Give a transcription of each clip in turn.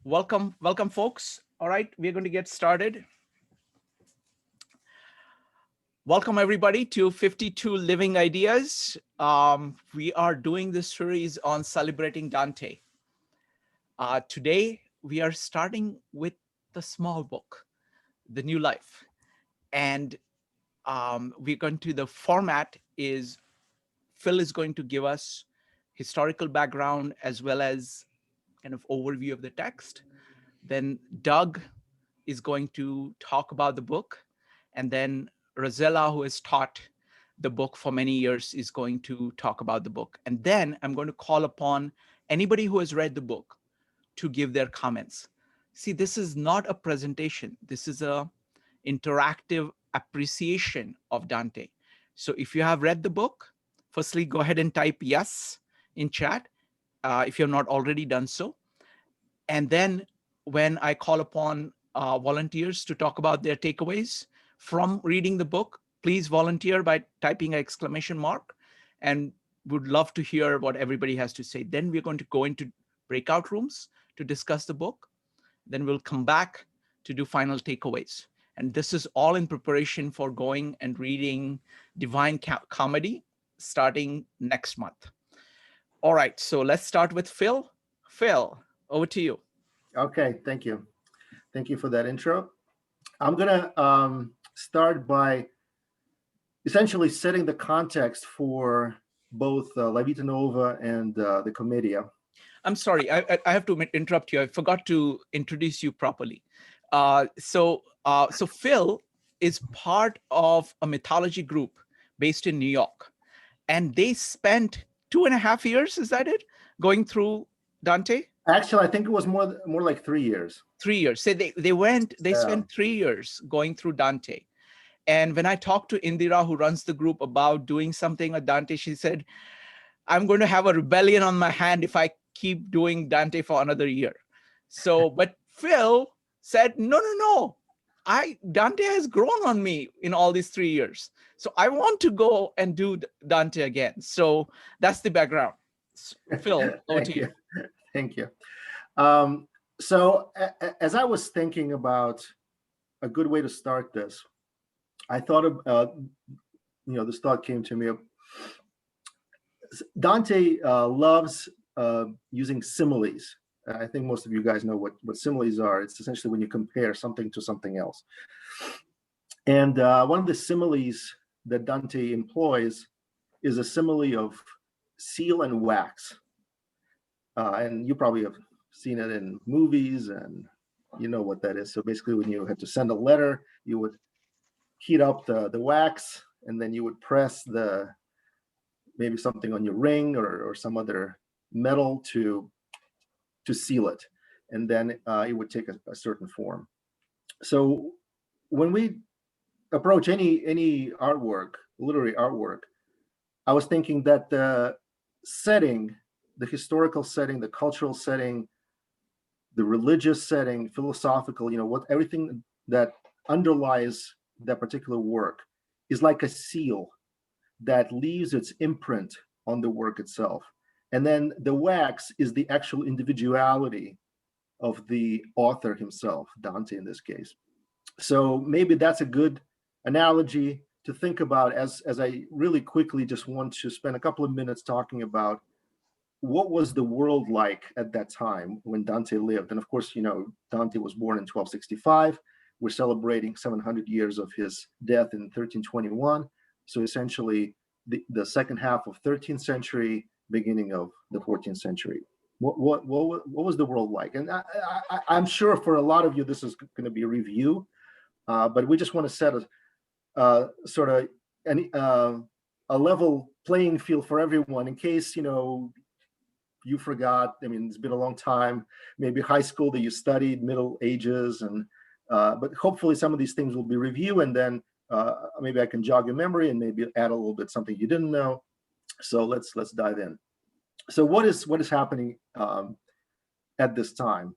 Welcome, folks. All right, we're going to get started. Welcome, everybody, to 52 Living Ideas. We are doing this series on celebrating Dante. Today, we are starting with the small book, The New Life. And the format is Phil is going to give us historical background as well as kind of overview of the text. Then Doug is going to talk about the book. And then Rosella, who has taught the book for many years, is going to talk about the book. And then I'm going to call upon anybody who has read the book to give their comments. See, this is not a presentation. This is a interactive appreciation of Dante. So if you have read the book, firstly, go ahead and type yes in chat if you've not already done so. And then when I call upon volunteers to talk about their takeaways from reading the book, please volunteer by typing an exclamation mark, and would love to hear what everybody has to say. Then we're going to go into breakout rooms to discuss the book. Then we'll come back to do final takeaways. And this is all in preparation for going and reading Divine Comedy starting next month. All right, so let's start with Phil. Phil, over to you. Okay, thank you. Thank you for that intro. I'm gonna start by essentially setting the context for both La Vita Nuova and the Commedia. I'm sorry, I have to interrupt you. I forgot to introduce you properly. So Phil is part of a mythology group based in New York, and they spent 2.5 years, is that it, going through Dante? Actually, I think it was more like 3 years. 3 years. So they spent 3 years going through Dante. And when I talked to Indira, who runs the group, about doing something with Dante, she said, I'm going to have a rebellion on my hand if I keep doing Dante for another year. So, but Phil said, no. Dante has grown on me in all these 3 years. So I want to go and do Dante again. So that's the background. Phil, over to you. Thank you. So as I was thinking about a good way to start this, I thought of, this thought came to me. Dante loves using similes. I think most of you guys know what similes are. It's essentially when you compare something to something else. And one of the similes that Dante employs is a simile of seal and wax. And you probably have seen it in movies, and you know what that is. So basically, when you had to send a letter, you would heat up the wax, and then you would press maybe something on your ring or some other metal to seal it, and then it would take a certain form. So when we approach any artwork, literary artwork, I was thinking that the setting, the historical setting, the cultural setting, the religious setting, philosophical, everything that underlies that particular work is like a seal that leaves its imprint on the work itself. And then the wax is the actual individuality of the author himself, Dante in this case. So maybe that's a good analogy to think about as I really quickly just want to spend a couple of minutes talking about what was the world like at that time when Dante lived. And of course, Dante was born in 1265. We're celebrating 700 years of his death in 1321. So essentially the second half of 13th century, beginning of the 14th century. What was the world like? And I'm sure for a lot of you, this is going to be a review, but we just want to set a sort of a level playing field for everyone in case, you forgot. I mean, it's been a long time, maybe high school that you studied, Middle Ages, and but hopefully some of these things will be reviewed, and then maybe I can jog your memory and maybe add a little bit something you didn't know. So let's dive in. So what is happening at this time?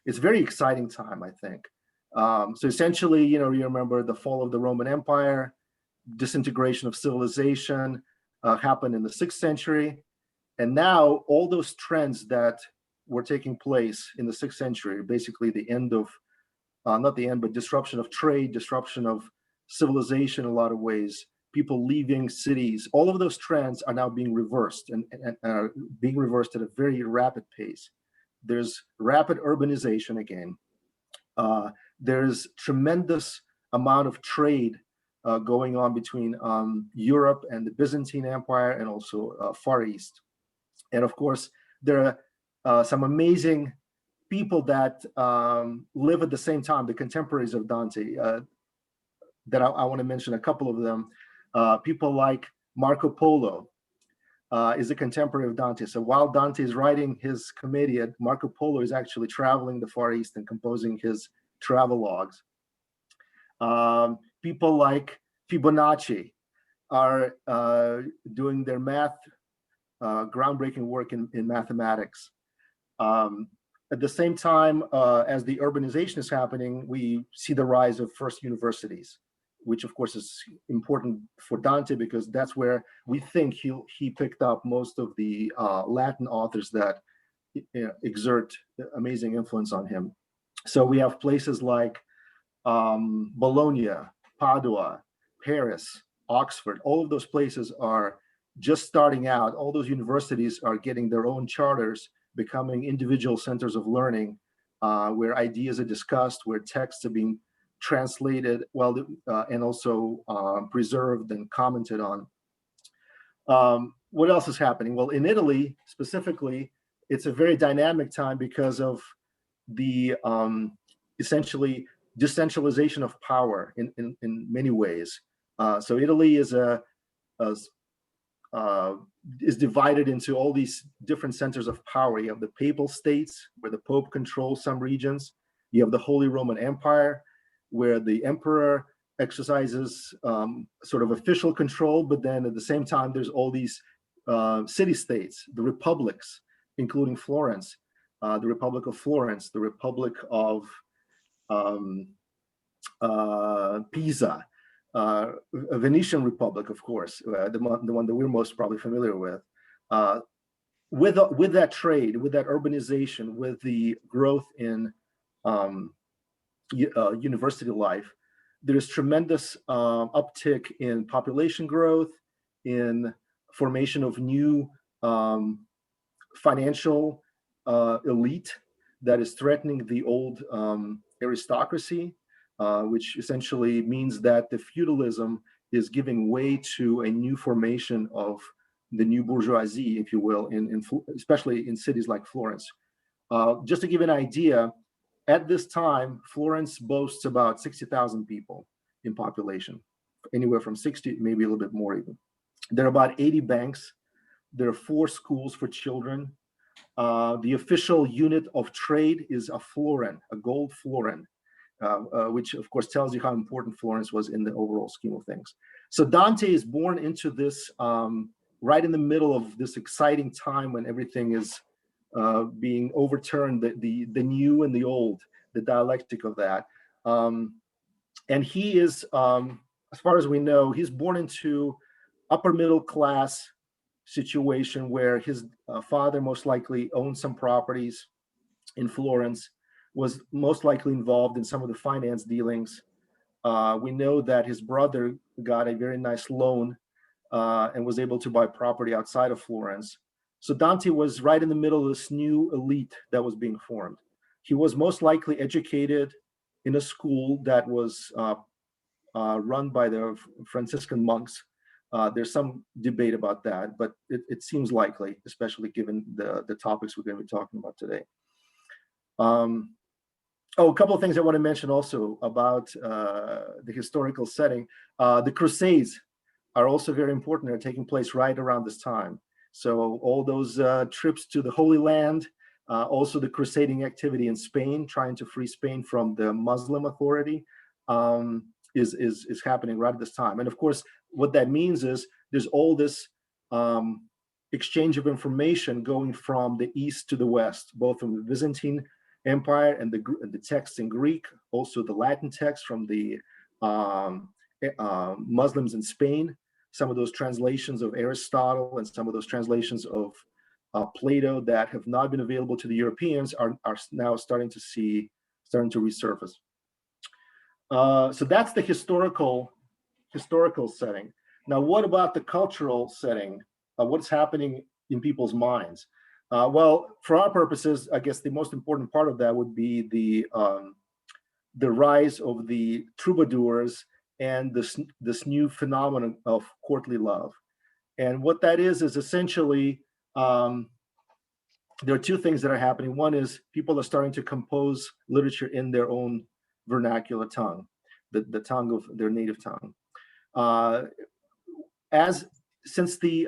It's a very exciting time, I think. So essentially, you remember the fall of the Roman Empire, disintegration of civilization happened in the 6th century. And now all those trends that were taking place in the 6th century, basically the end of, not the end, but disruption of trade, disruption of civilization in a lot of ways, people leaving cities, all of those trends are now being reversed and are being reversed at a very rapid pace. There's rapid urbanization again. There's tremendous amount of trade going on between Europe and the Byzantine Empire and also Far East. And of course, there are some amazing people that live at the same time, the contemporaries of Dante, that I want to mention a couple of them. People like Marco Polo is a contemporary of Dante. So while Dante is writing his Commedia, Marco Polo is actually traveling the Far East and composing his travelogues. People like Fibonacci are doing their groundbreaking work in mathematics. At the same time, as the urbanization is happening, we see the rise of first universities, which of course is important for Dante because that's where we think he picked up most of the Latin authors that exert amazing influence on him. So we have places like Bologna, Padua, Paris, Oxford. All of those places are just starting out. All those universities are getting their own charters, becoming individual centers of learning, where ideas are discussed, where texts are being translated, and also preserved and commented on. What else is happening? Well, in Italy specifically, it's a very dynamic time because of the essentially decentralization of power in many ways. So Italy is divided into all these different centers of power. You have the papal states, where the Pope controls some regions. You have the Holy Roman Empire, where the emperor exercises sort of official control, but then at the same time, there's all these city-states, the republics, including Florence, the Republic of Florence, the Republic of Pisa, a Venetian Republic, of course, the one that we're most probably familiar with. With that trade, with that urbanization, with the growth in university life, there's tremendous uptick in population growth, in formation of new financial elite that is threatening the old aristocracy, which essentially means that the feudalism is giving way to a new formation of the new bourgeoisie, if you will, especially in cities like Florence. Just to give an idea, at this time, Florence boasts about 60,000 people in population, anywhere from 60, maybe a little bit more even. There are about 80 banks. There are 4 schools for children. The official unit of trade is a florin, a gold florin, which of course tells you how important Florence was in the overall scheme of things. So Dante is born into this right in the middle of this exciting time when everything is being overturned, the new and the old, the dialectic of that. And he is, as far as we know, he's born into upper middle class situation where his father most likely owned some properties in Florence, was most likely involved in some of the finance dealings. We know that his brother got a very nice loan and was able to buy property outside of Florence. So Dante was right in the middle of this new elite that was being formed. He was most likely educated in a school that was run by the Franciscan monks. There's some debate about that, but it seems likely, especially given the topics we're going to be talking about today. A couple of things I want to mention also about the historical setting. The Crusades are also very important. They're taking place right around this time. So all those trips to the Holy Land, also the crusading activity in Spain, trying to free Spain from the Muslim authority, is happening right at this time. And of course, what that means is there's all this exchange of information going from the east to the west, both from the Byzantine Empire and the texts in Greek, also the Latin texts from the Muslims in Spain, some of those translations of Aristotle and some of those translations of Plato that have not been available to the Europeans are now starting to resurface. So that's the historical setting. Now, what about the cultural setting? What's happening in people's minds? Well, for our purposes, I guess the most important part of that would be the rise of the troubadours and this new phenomenon of courtly love. And what that is essentially, there are two things that are happening. One is people are starting to compose literature in their own vernacular tongue, the tongue of their native tongue. Since the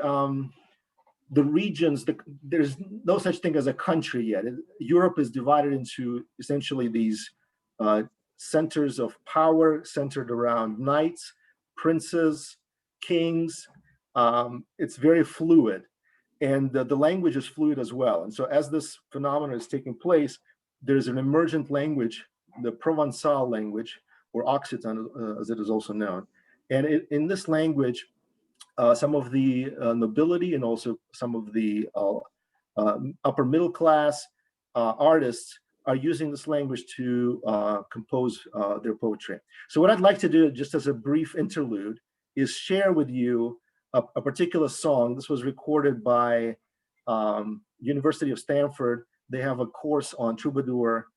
regions, there's no such thing as a country yet. Europe is divided into essentially these centers of power centered around knights, princes, kings. It's very fluid, and the language is fluid as well. And so as this phenomenon is taking place, there's an emergent language, the Provençal language, or Occitan, as it is also known. And in this language, some of the nobility and also some of the upper middle class artists are using this language to compose their poetry. So what I'd like to do, just as a brief interlude, is share with you a particular song. This was recorded by University of Stanford. They have a course on troubadour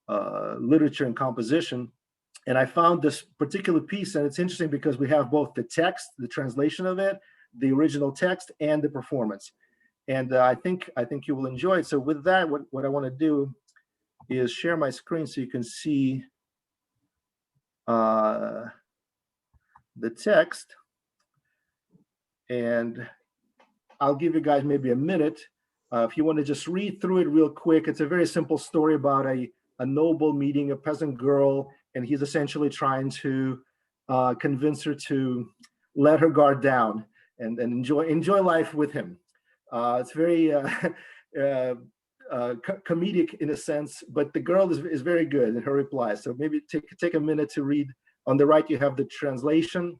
literature and composition. And I found this particular piece, and it's interesting because we have both the text, the translation of it, the original text, and the performance. And I think you will enjoy it. So with that, what I want to do is share my screen so you can see the text. And I'll give you guys maybe a minute if you want to just read through it real quick. It's a very simple story about a noble meeting a peasant girl, and he's essentially trying to convince her to let her guard down and enjoy life with him. It's very comedic in a sense, but the girl is very good in her replies. So maybe take a minute to read. On the right, you have the translation.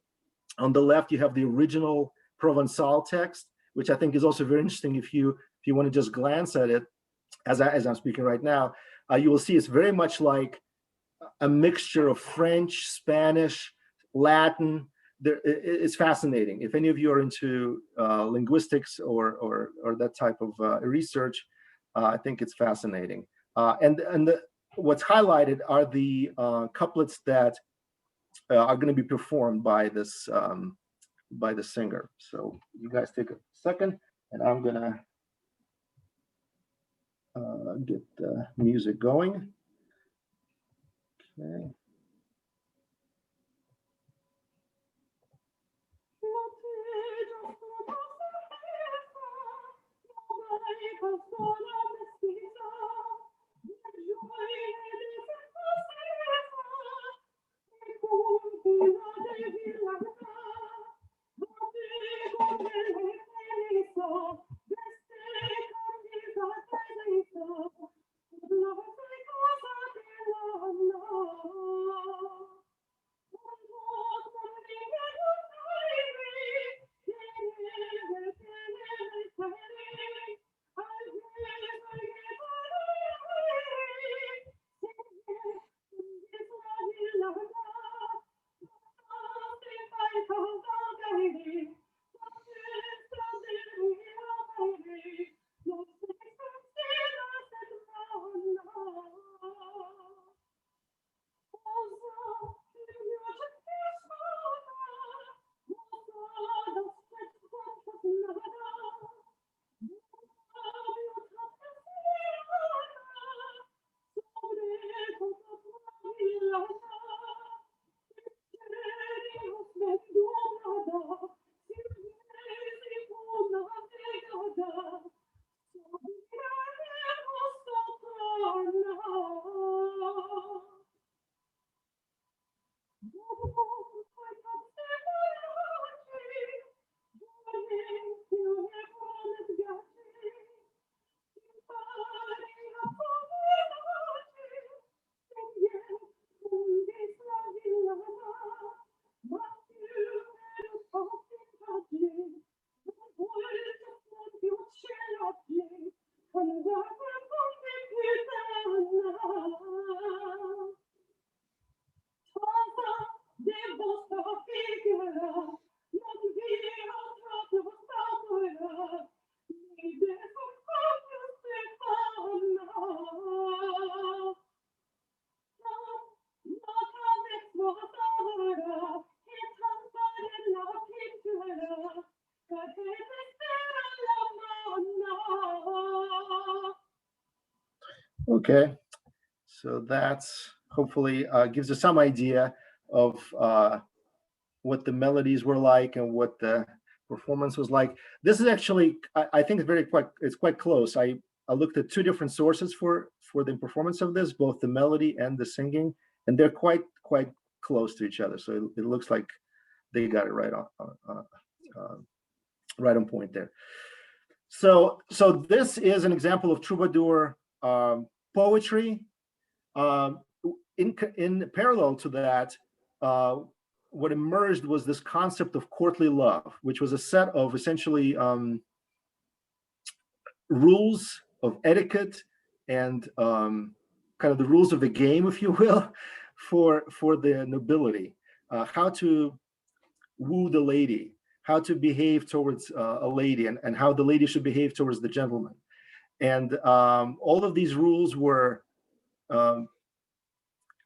On the left, you have the original Provençal text, which I think is also very interesting. If you want to just glance at it, as I'm speaking right now, you will see it's very much like a mixture of French, Spanish, Latin. It's fascinating. If any of you are into linguistics or that type of research, I think it's fascinating. What's highlighted are the couplets that are going to be performed by the singer. So you guys take a second, and I'm gonna get the music going. Okay. Okay, so that's hopefully gives us some idea of what the melodies were like and what the performance was like. This is actually, I think, it's quite close. I looked at two different sources for the performance of this, both the melody and the singing, and they're quite close to each other. So it looks like they got it right on point there. So this is an example of troubadour poetry. In parallel to that, what emerged was this concept of courtly love, which was a set of essentially rules of etiquette and kind of the rules of the game, if you will, for the nobility, how to woo the lady, how to behave towards a lady, and how the lady should behave towards the gentleman. And all of these rules were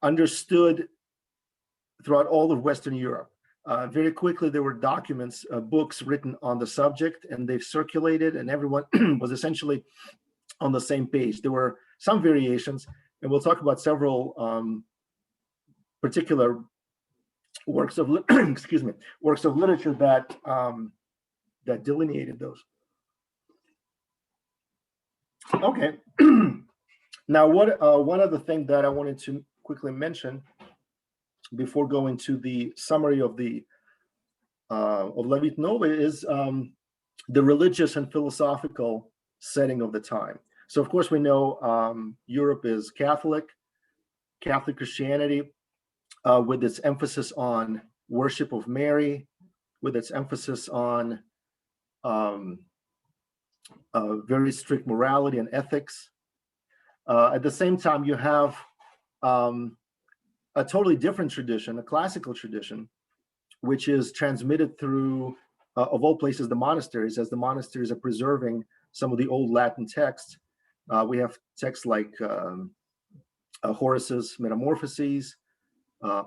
understood throughout all of Western Europe. Very quickly, there were documents, books written on the subject, and they've circulated, and everyone was essentially on the same page. There were some variations, and we'll talk about several particular works of excuse me, works of literature that that delineated those. Okay. Now, one other thing that I wanted to quickly mention before going to the summary of the of La Vita Nuova is the religious and philosophical setting of the time. So, of course, we know Europe is Catholic Christianity, with its emphasis on worship of Mary, with its emphasis on very strict morality and ethics. At the same time, you have a totally different tradition, a classical tradition, which is transmitted through, of all places, the monasteries, as the monasteries are preserving some of the old Latin texts. We have texts like Horace's Metamorphoses,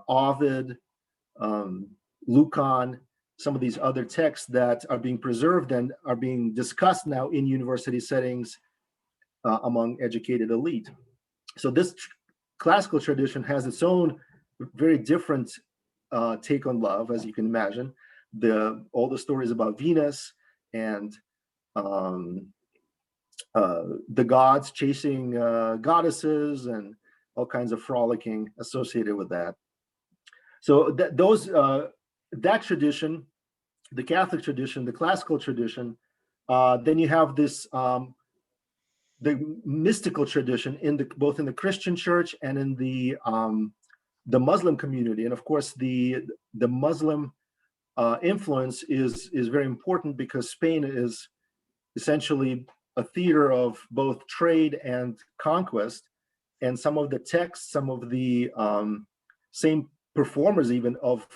Ovid, Lucan, some of these other texts that are being preserved and are being discussed now in university settings among educated elite. So this classical tradition has its own very different take on love, as you can imagine. All the stories about Venus and the gods chasing goddesses and all kinds of frolicking associated with that. So that tradition, the Catholic tradition, the classical tradition, then you have this the mystical tradition both in the Christian church and in the Muslim community. And of course, the Muslim influence is very important because Spain is essentially a theater of both trade and conquest, and some of the texts, some of the same performers even of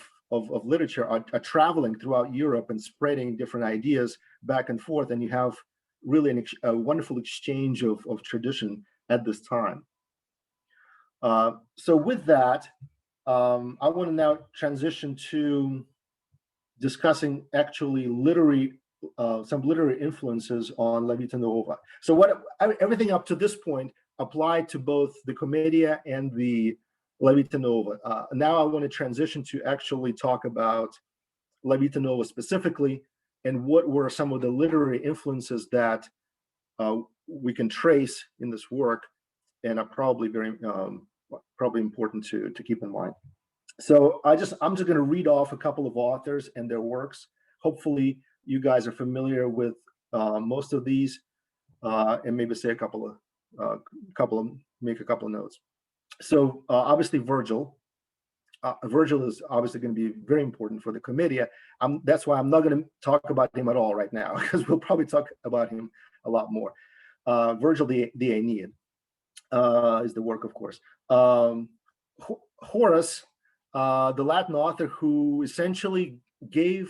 literature are traveling throughout Europe and spreading different ideas back and forth, and you have really a wonderful exchange of tradition at this time. So with that, I want to now transition to discussing actually some literary influences on La Vita Nuova. So everything up to this point applied to both the Commedia and the La Vita Nuova. Now I want to transition to actually talk about La Vita Nuova specifically, and what were some of the literary influences that we can trace in this work, and are probably probably important to keep in mind. So I'm just going to read off a couple of authors and their works. Hopefully, you guys are familiar with most of these, and maybe say make a couple of notes. So obviously, Virgil. Virgil is obviously going to be very important for the Commedia. That's why I'm not going to talk about him at all right now, because we'll probably talk about him a lot more. Virgil, the Aeneid, is the work, of course. Horace, the Latin author who essentially gave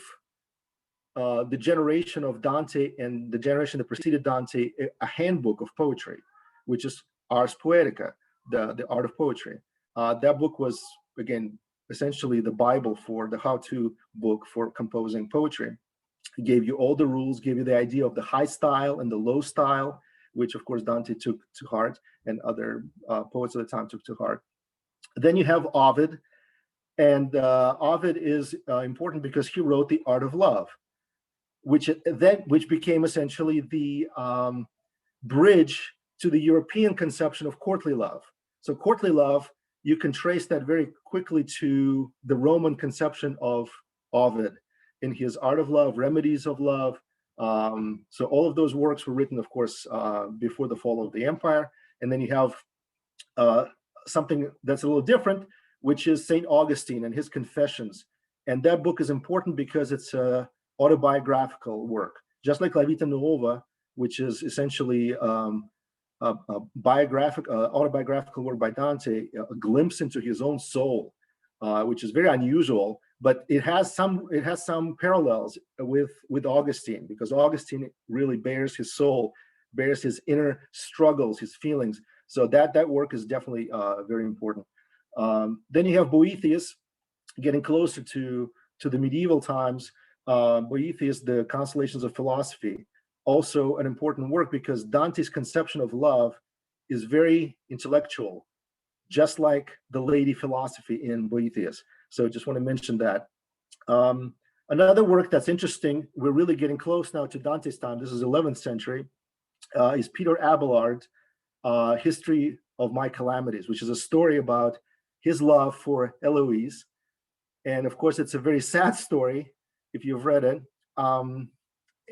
the generation of Dante and the generation that preceded Dante a handbook of poetry, which is Ars Poetica, the art of poetry. That book was, again, essentially the Bible for the how-to book for composing poetry. It gave you all the rules, gave you the idea of the high style and the low style, which of course Dante took to heart, and other poets at the time took to heart. Then you have Ovid, and Ovid is important because he wrote The Art of Love, which became essentially the bridge to the European conception of courtly love. So courtly love, you can trace that very quickly to the Roman conception of Ovid in his Art of Love, Remedies of Love. So all of those works were written, of course, before the fall of the empire. And then you have something that's a little different, which is St. Augustine and his Confessions. And that book is important because it's an autobiographical work, just like La Vita Nuova, which is essentially a autobiographical work by Dante, a glimpse into his own soul, which is very unusual. But it has some parallels with Augustine, because Augustine really bears his soul, bears his inner struggles, his feelings. So that work is definitely very important. Then you have Boethius, getting closer to the medieval times. Boethius, the Consolations of Philosophy, also an important work because Dante's conception of love is very intellectual, just like the lady philosophy in Boethius. So just want to mention that. Another work that's interesting, we're really getting close now to Dante's time, this is 11th century, is Peter Abelard, History of My Calamities, which is a story about his love for Eloise. And of course, it's a very sad story if you've read it.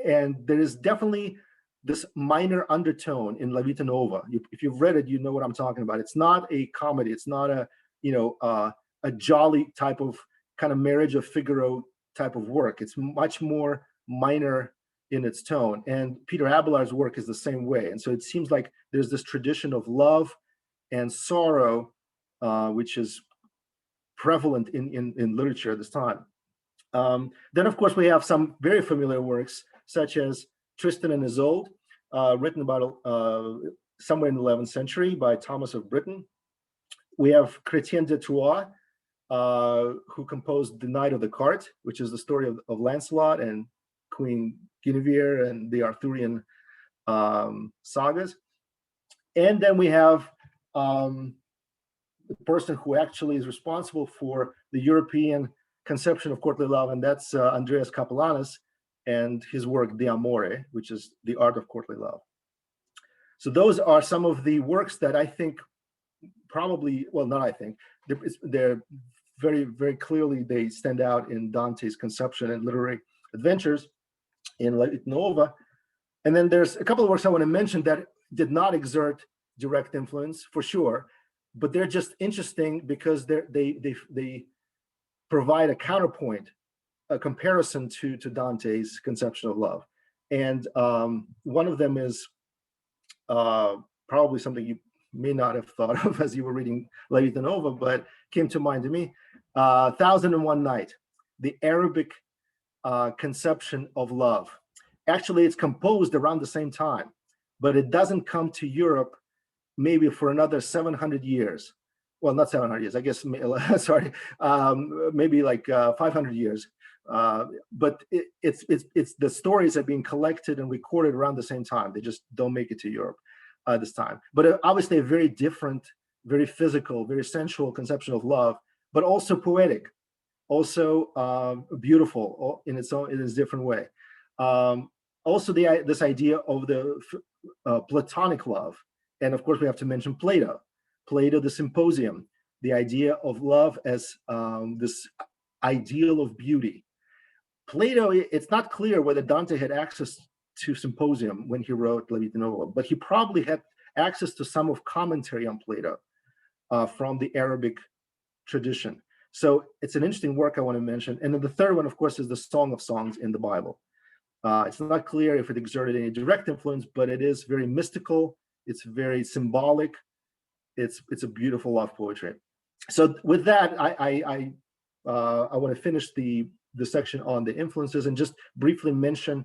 And there is definitely this minor undertone in La Vita Nuova. If you've read it, you know what I'm talking about. It's not a comedy. It's not a jolly type of kind of Marriage of Figaro type of work. It's much more minor in its tone. And Peter Abelard's work is the same way. And so it seems like there's this tradition of love and sorrow, which is prevalent in literature at this time. Then, of course, we have some very familiar works, such as Tristan and Isolde, written about somewhere in the 11th century by Thomas of Britain. We have Chrétien de Troyes, who composed The Knight of the Cart, which is the story of Lancelot and Queen Guinevere and the Arthurian sagas. And then we have the person who actually is responsible for the European conception of courtly love, and that's Andreas Capellanus and his work De Amore, which is the art of courtly love. So those are some of the works that I think probably, well, not I think, they're very, very clearly, they stand out in Dante's conception and literary adventures in La Vita Nuova. And then there's a couple of works I want to mention that did not exert direct influence, for sure, but they're just interesting because they provide a counterpoint, a comparison to Dante's conception of love. And one of them is probably something you may not have thought of as you were reading La Vita Nuova, but came to mind to me. 1001 Night, the Arabic conception of love. Actually, it's composed around the same time, but it doesn't come to Europe maybe for another 700 years. Well, not 700 years, I guess, sorry, maybe like 500 years. But it's the stories are being collected and recorded around the same time. They just don't make it to Europe this time. But obviously a very different, very physical, very sensual conception of love, but also poetic, also beautiful in its different way. Also this idea of the Platonic love. And of course we have to mention Plato, the Symposium, the idea of love as this ideal of beauty. Plato, it's not clear whether Dante had access to Symposium when he wrote La Vita Nuova, but he probably had access to some of commentary on Plato from the Arabic tradition. So it's an interesting work I want to mention. And then the third one, of course, is the Song of Songs in the Bible. It's not clear if it exerted any direct influence, but it is very mystical. It's very symbolic. It's a beautiful love poetry. So with that, I want to finish the section on the influences and just briefly mention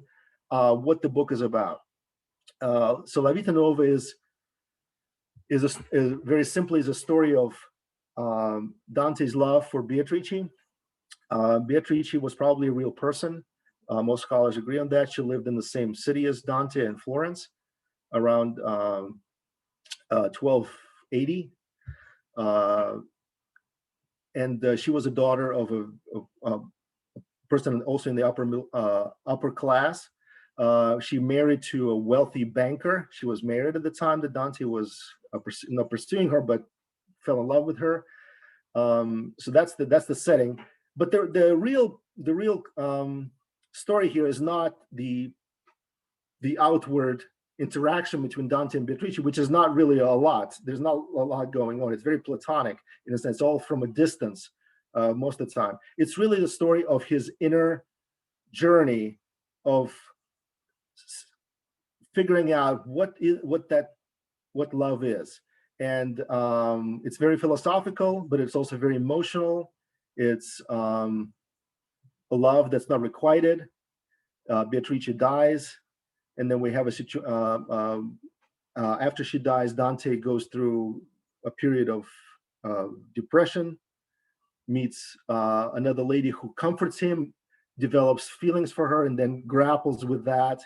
what the book is about. So La Vita Nuova is very simply is a story of Dante's love for Beatrice. Beatrice was probably a real person. Most scholars agree on that. She lived in the same city as Dante in Florence. around 1280. And she was a daughter of a person also in the upper class. She married to a wealthy banker. She was married at the time that Dante was not pursuing her, but fell in love with her. So that's the setting. But the real story here is not the outward interaction between Dante and Beatrice, which is not really a lot. There's not a lot going on. It's very platonic in a sense, all from a distance most of the time. It's really the story of his inner journey of figuring out what love is. And it's very philosophical, but it's also very emotional. It's a love that's not requited. Beatrice dies, and then we have a situation. After she dies, Dante goes through a period of depression, meets another lady who comforts him, develops feelings for her, and then grapples with that,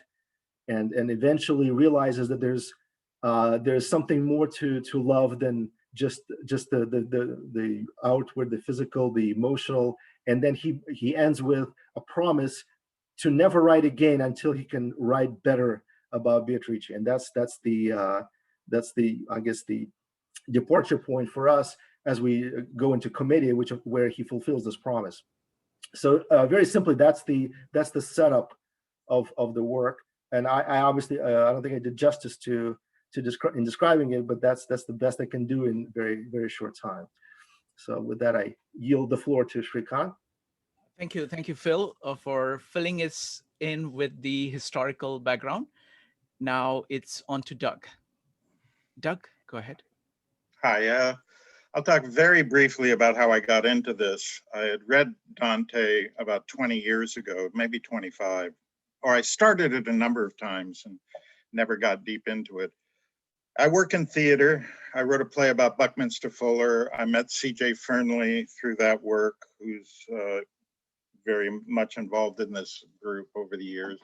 and eventually realizes that there's something more to love than just the outward, the physical, the emotional. And then he ends with a promise to never write again until he can write better about Beatrice. And that's the I guess the departure point for us as we go into Commedia, where he fulfills this promise. So very simply, that's the setup of the work. And I obviously I don't think I did justice in describing it, but that's the best I can do in very, very short time. So with that, I yield the floor to Shrikant. Thank you, Phil, for filling us in with the historical background. Now it's on to Doug. Doug, go ahead. Hi, I'll talk very briefly about how I got into this. I had read Dante about 20 years ago, maybe 25, or I started it a number of times and never got deep into it. I work in theater. I wrote a play about Buckminster Fuller. I met C.J. Fernley through that work, who's very much involved in this group over the years.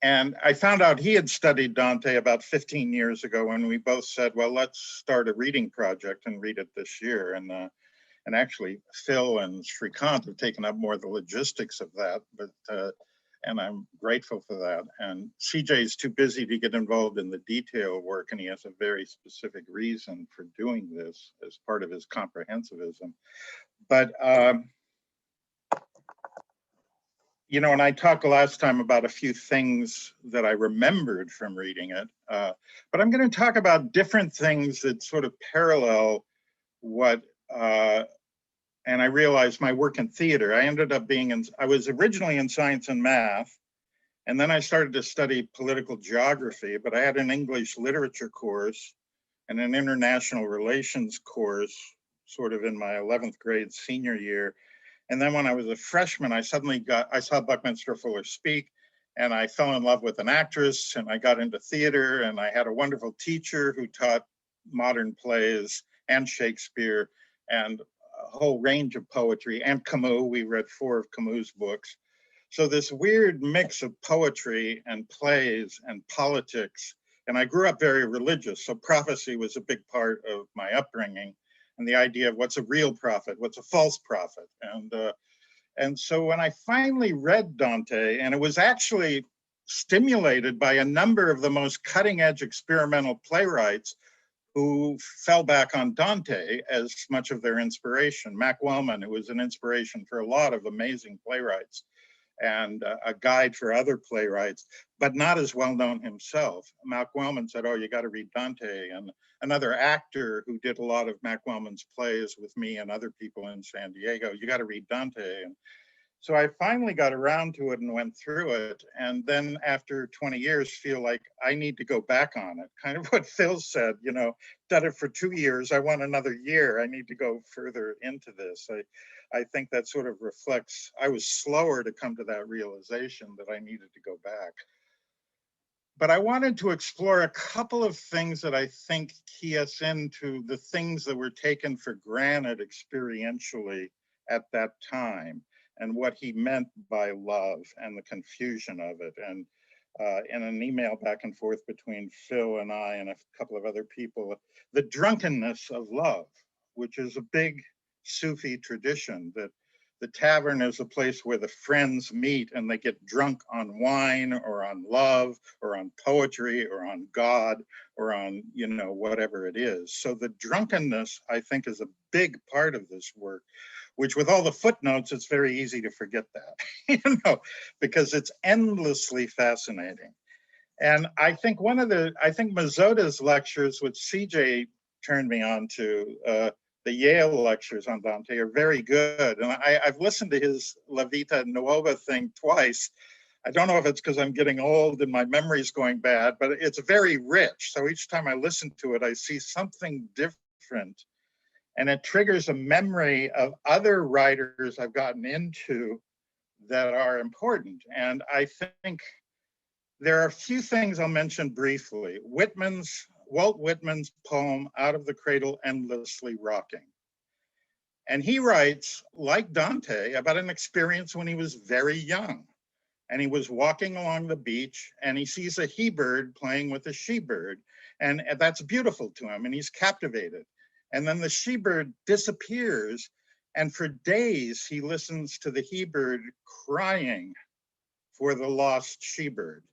And I found out he had studied Dante about 15 years ago, and we both said, well, let's start a reading project and read it this year. And actually, Phil and Shrikant have taken up more of the logistics of that, and I'm grateful for that. And CJ is too busy to get involved in the detail work, and he has a very specific reason for doing this as part of his comprehensivism. But you know, and I talked last time about a few things that I remembered from reading it, but I'm going to talk about different things that sort of parallel what, and I realized my work in theater, I ended up I was originally in science and math, and then I started to study political geography, but I had an English literature course and an international relations course sort of in my 11th grade senior year. And then when I was a freshman, I saw Buckminster Fuller speak, and I fell in love with an actress, and I got into theater, and I had a wonderful teacher who taught modern plays and Shakespeare and a whole range of poetry, and Camus. We read 4 of Camus' books. So this weird mix of poetry and plays and politics, and I grew up very religious, so prophecy was a big part of my upbringing. And the idea of what's a real prophet, what's a false prophet. And so when I finally read Dante, and it was actually stimulated by a number of the most cutting edge experimental playwrights who fell back on Dante as much of their inspiration. Mac Wellman, who was an inspiration for a lot of amazing playwrights, and a guide for other playwrights, but not as well known himself. Mac Wellman said, oh, you got to read Dante. And another actor who did a lot of Mac Wellman's plays with me and other people in San Diego, you got to read Dante. And so I finally got around to it and went through it. And then after 20 years, feel like I need to go back on it. Kind of what Phil said, you know, done it for 2 years, I want another year. I need to go further into this. I think that sort of reflects, I was slower to come to that realization that I needed to go back. But I wanted to explore a couple of things that I think key us into the things that were taken for granted experientially at that time, and what he meant by love and the confusion of it. And in an email back and forth between Phil and I and a couple of other people, the drunkenness of love, which is a big Sufi tradition, that the tavern is a place where the friends meet and they get drunk on wine or on love or on poetry or on God or on, you know, whatever it is. So the drunkenness, I think, is a big part of this work, which with all the footnotes, it's very easy to forget that, you know, because it's endlessly fascinating. And I think I think Mazzotta's lectures, which CJ turned me on to, the Yale lectures on Dante are very good. And I've listened to his La Vita Nuova thing twice. I don't know if it's because I'm getting old and my memory's going bad, but it's very rich. So each time I listen to it, I see something different. And it triggers a memory of other writers I've gotten into that are important. And I think there are a few things I'll mention briefly. Walt Whitman's poem, Out of the Cradle, Endlessly Rocking. And he writes, like Dante, about an experience when he was very young. And he was walking along the beach and he sees a he-bird playing with a she-bird. And that's beautiful to him and he's captivated. And then the she-bird disappears. And for days, he listens to the he-bird crying for the lost she-bird.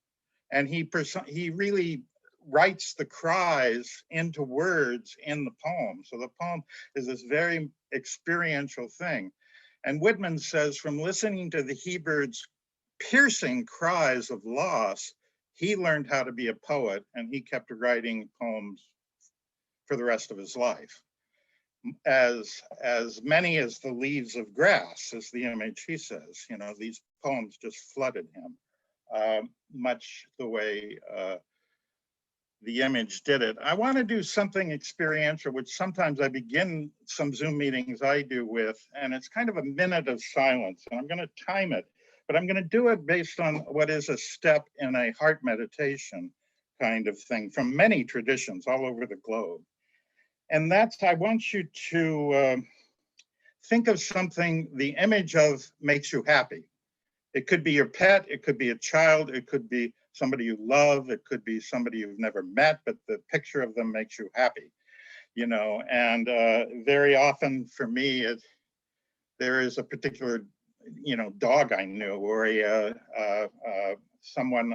And he really writes the cries into words in the poem. So the poem is this very experiential thing. And Whitman says, from listening to the he-bird's piercing cries of loss, he learned how to be a poet, and he kept writing poems for the rest of his life. As many as the leaves of grass is the image he says. You know, these poems just flooded him. Much the way the image did it. I want to do something experiential, which sometimes I begin some Zoom meetings I do with, and it's kind of a minute of silence, and I'm going to time it, but I'm going to do it based on what is a step in a heart meditation kind of thing from many traditions all over the globe. And that's, I want you to think of something the image of makes you happy. It could be your pet, it could be a child, it could be somebody you love, it could be somebody you've never met, but the picture of them makes you happy, you know. And very often for me, there is a particular, you know, dog I knew, or someone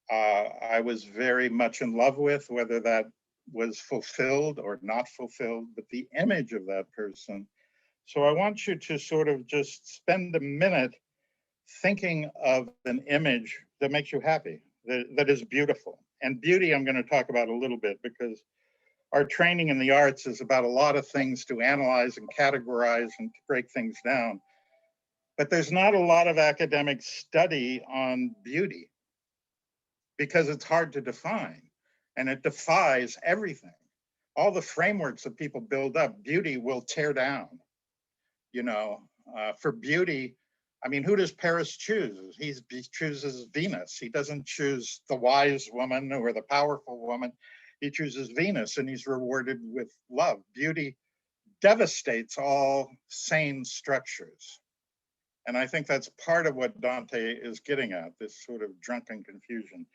I was very much in love with, whether that was fulfilled or not fulfilled, but the image of that person. So I want you to sort of just spend a minute thinking of an image that makes you happy, that is beautiful. And beauty I'm going to talk about a little bit, because our training in the arts is about a lot of things to analyze and categorize and to break things down. But there's not a lot of academic study on beauty because it's hard to define and it defies everything. All the frameworks that people build up, beauty will tear down. You know, for beauty, I mean, who does Paris choose? He chooses Venus. He doesn't choose the wise woman or the powerful woman. He chooses Venus, and he's rewarded with love. Beauty devastates all sane structures. And I think that's part of what Dante is getting at, this sort of drunken confusion.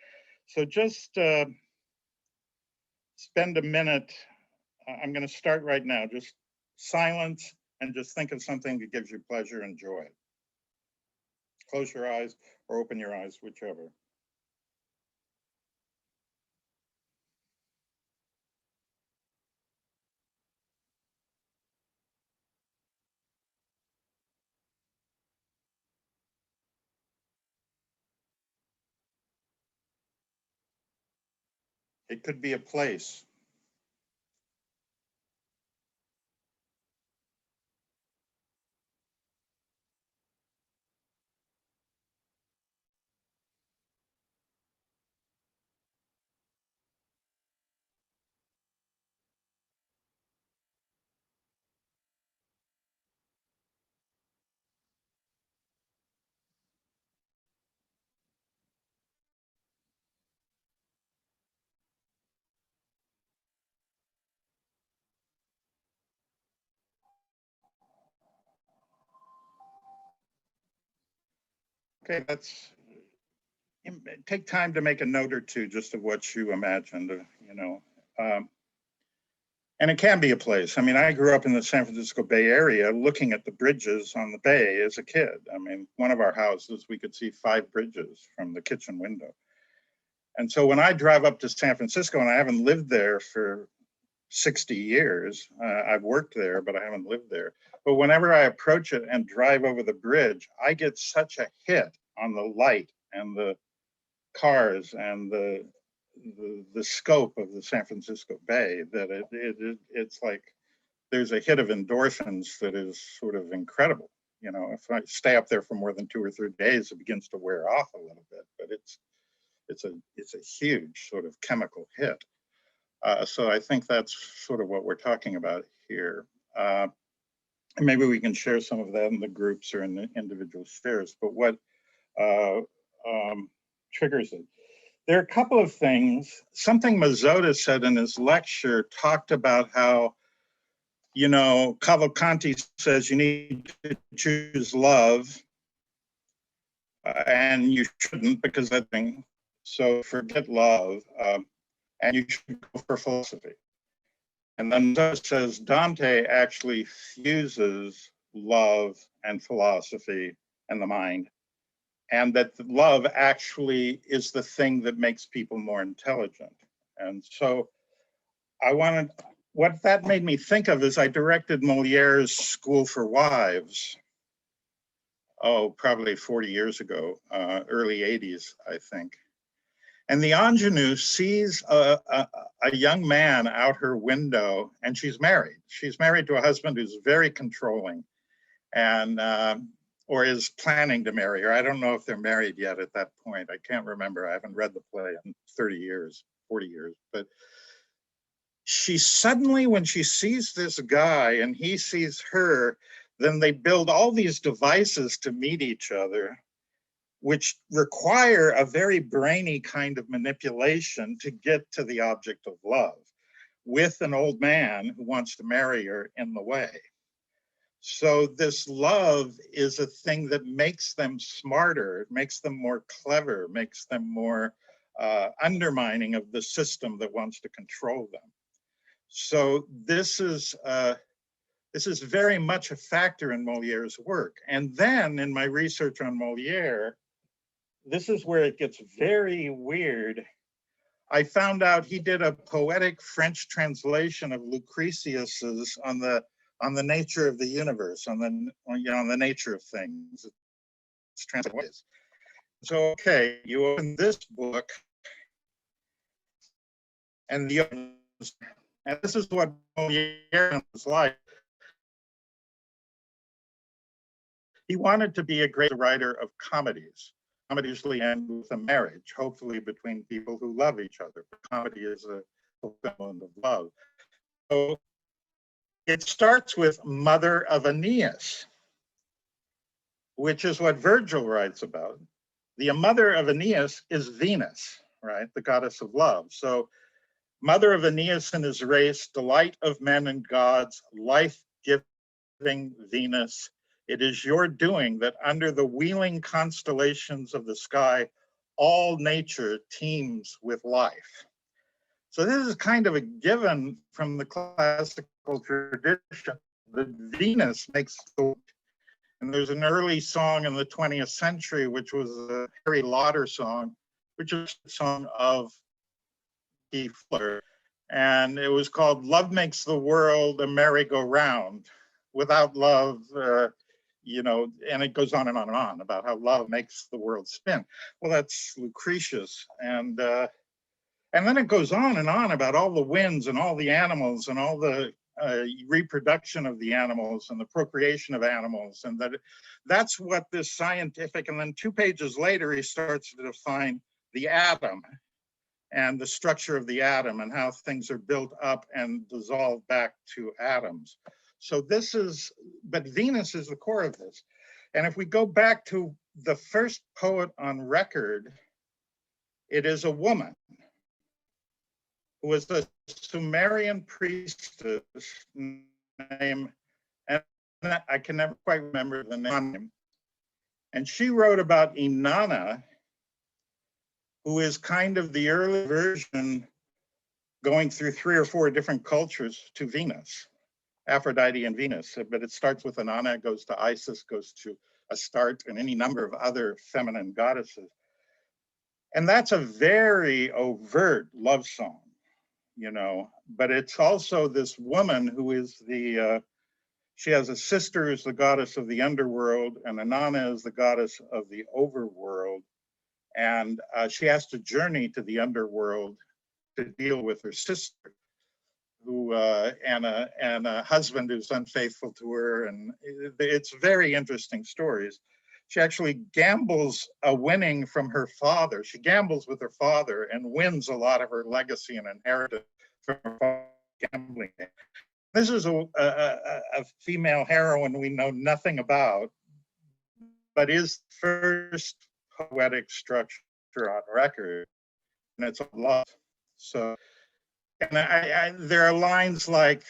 So just spend a minute. I'm going to start right now. Just silence and just think of something that gives you pleasure and joy. Close your eyes or open your eyes, whichever. It could be a place. Okay, that's take time to make a note or two just of what you imagined, you know. And it can be a place. I mean, I grew up in the San Francisco Bay Area looking at the bridges on the bay as a kid. I mean, one of our houses, we could see 5 bridges from the kitchen window. And so when I drive up to San Francisco, and I haven't lived there for 60 years, I've worked there, but I haven't lived there. But whenever I approach it and drive over the bridge, I get such a hit on the light and the cars and the scope of the San Francisco Bay that it's like there's a hit of endorphins that is sort of incredible. You know, if I stay up there for more than 2 or 3 days, it begins to wear off a little bit, but it's a huge sort of chemical hit. So I think that's sort of what we're talking about here. Maybe we can share some of that in the groups or in the individual shares, but what triggers it? There are a couple of things. Something Mazzotta said in his lecture talked about how, you know, Cavalcanti says you need to choose love, and you shouldn't, because that thing, so forget love, and you should go for philosophy. And then Mazzotta says Dante actually fuses love and philosophy and the mind, and that love actually is the thing that makes people more intelligent. And so what that made me think of is I directed Moliere's School for Wives, probably 40 years ago, early 80s, I think. And the ingenue sees a young man out her window, and she's married. She's married to a husband who's very controlling, and or is planning to marry her. I don't know if they're married yet at that point. I can't remember. I haven't read the play in 30 years, 40 years. But she suddenly, when she sees this guy and he sees her, then they build all these devices to meet each other, which require a very brainy kind of manipulation to get to the object of love, with an old man who wants to marry her in the way. So this love is a thing that makes them smarter, it makes them more clever, makes them more undermining of the system that wants to control them. So this is very much a factor in Moliere's work. And then in my research on Moliere, this is where it gets very weird. I found out he did a poetic French translation of Lucretius's on the nature of the universe, on the nature of things. It's translated. So, okay, you open this book, and this is what Moliere was like. He wanted to be a great writer of comedies. Comedies usually end with a marriage, hopefully between people who love each other. Comedy is a fulfillment of love. So it starts with Mother of Aeneas, which is what Virgil writes about. The mother of Aeneas is Venus, right? The goddess of love. So Mother of Aeneas and his race, delight of men and gods, life-giving Venus, it is your doing that under the wheeling constellations of the sky, all nature teems with life. So this is kind of a given from the classical tradition that Venus makes the world. And there's an early song in the 20th century, which was a Harry Lauder song, which is a song of E. Fuller. And it was called Love Makes the World a Merry-Go-Round. Without love, and it goes on and on and on about how love makes the world spin. Well, that's Lucretius. And then it goes on and on about all the winds and all the animals and all the reproduction of the animals and the procreation of animals. And that's what this scientific, and then 2 pages later, he starts to define the atom and the structure of the atom and how things are built up and dissolve back to atoms. So but Venus is the core of this. And if we go back to the first poet on record, it is a woman who was a Sumerian priestess named, and I can never quite remember the name, and she wrote about Inanna, who is kind of the early version going through 3 or 4 different cultures to Venus, Aphrodite and Venus. But it starts with Inanna, goes to Isis, goes to Astarte, and any number of other feminine goddesses. And that's a very overt love song, you know, but it's also this woman who is she has a sister who's the goddess of the underworld, and Inanna is the goddess of the overworld. And she has to journey to the underworld to deal with her sister, who and a husband who's unfaithful to her. And it's very interesting stories. She actually gambles a winning from her father. She gambles with her father and wins a lot of her legacy and inheritance from her father's gambling. This is a female heroine we know nothing about, but is first poetic structure on record, and it's a love. So, and there are lines like,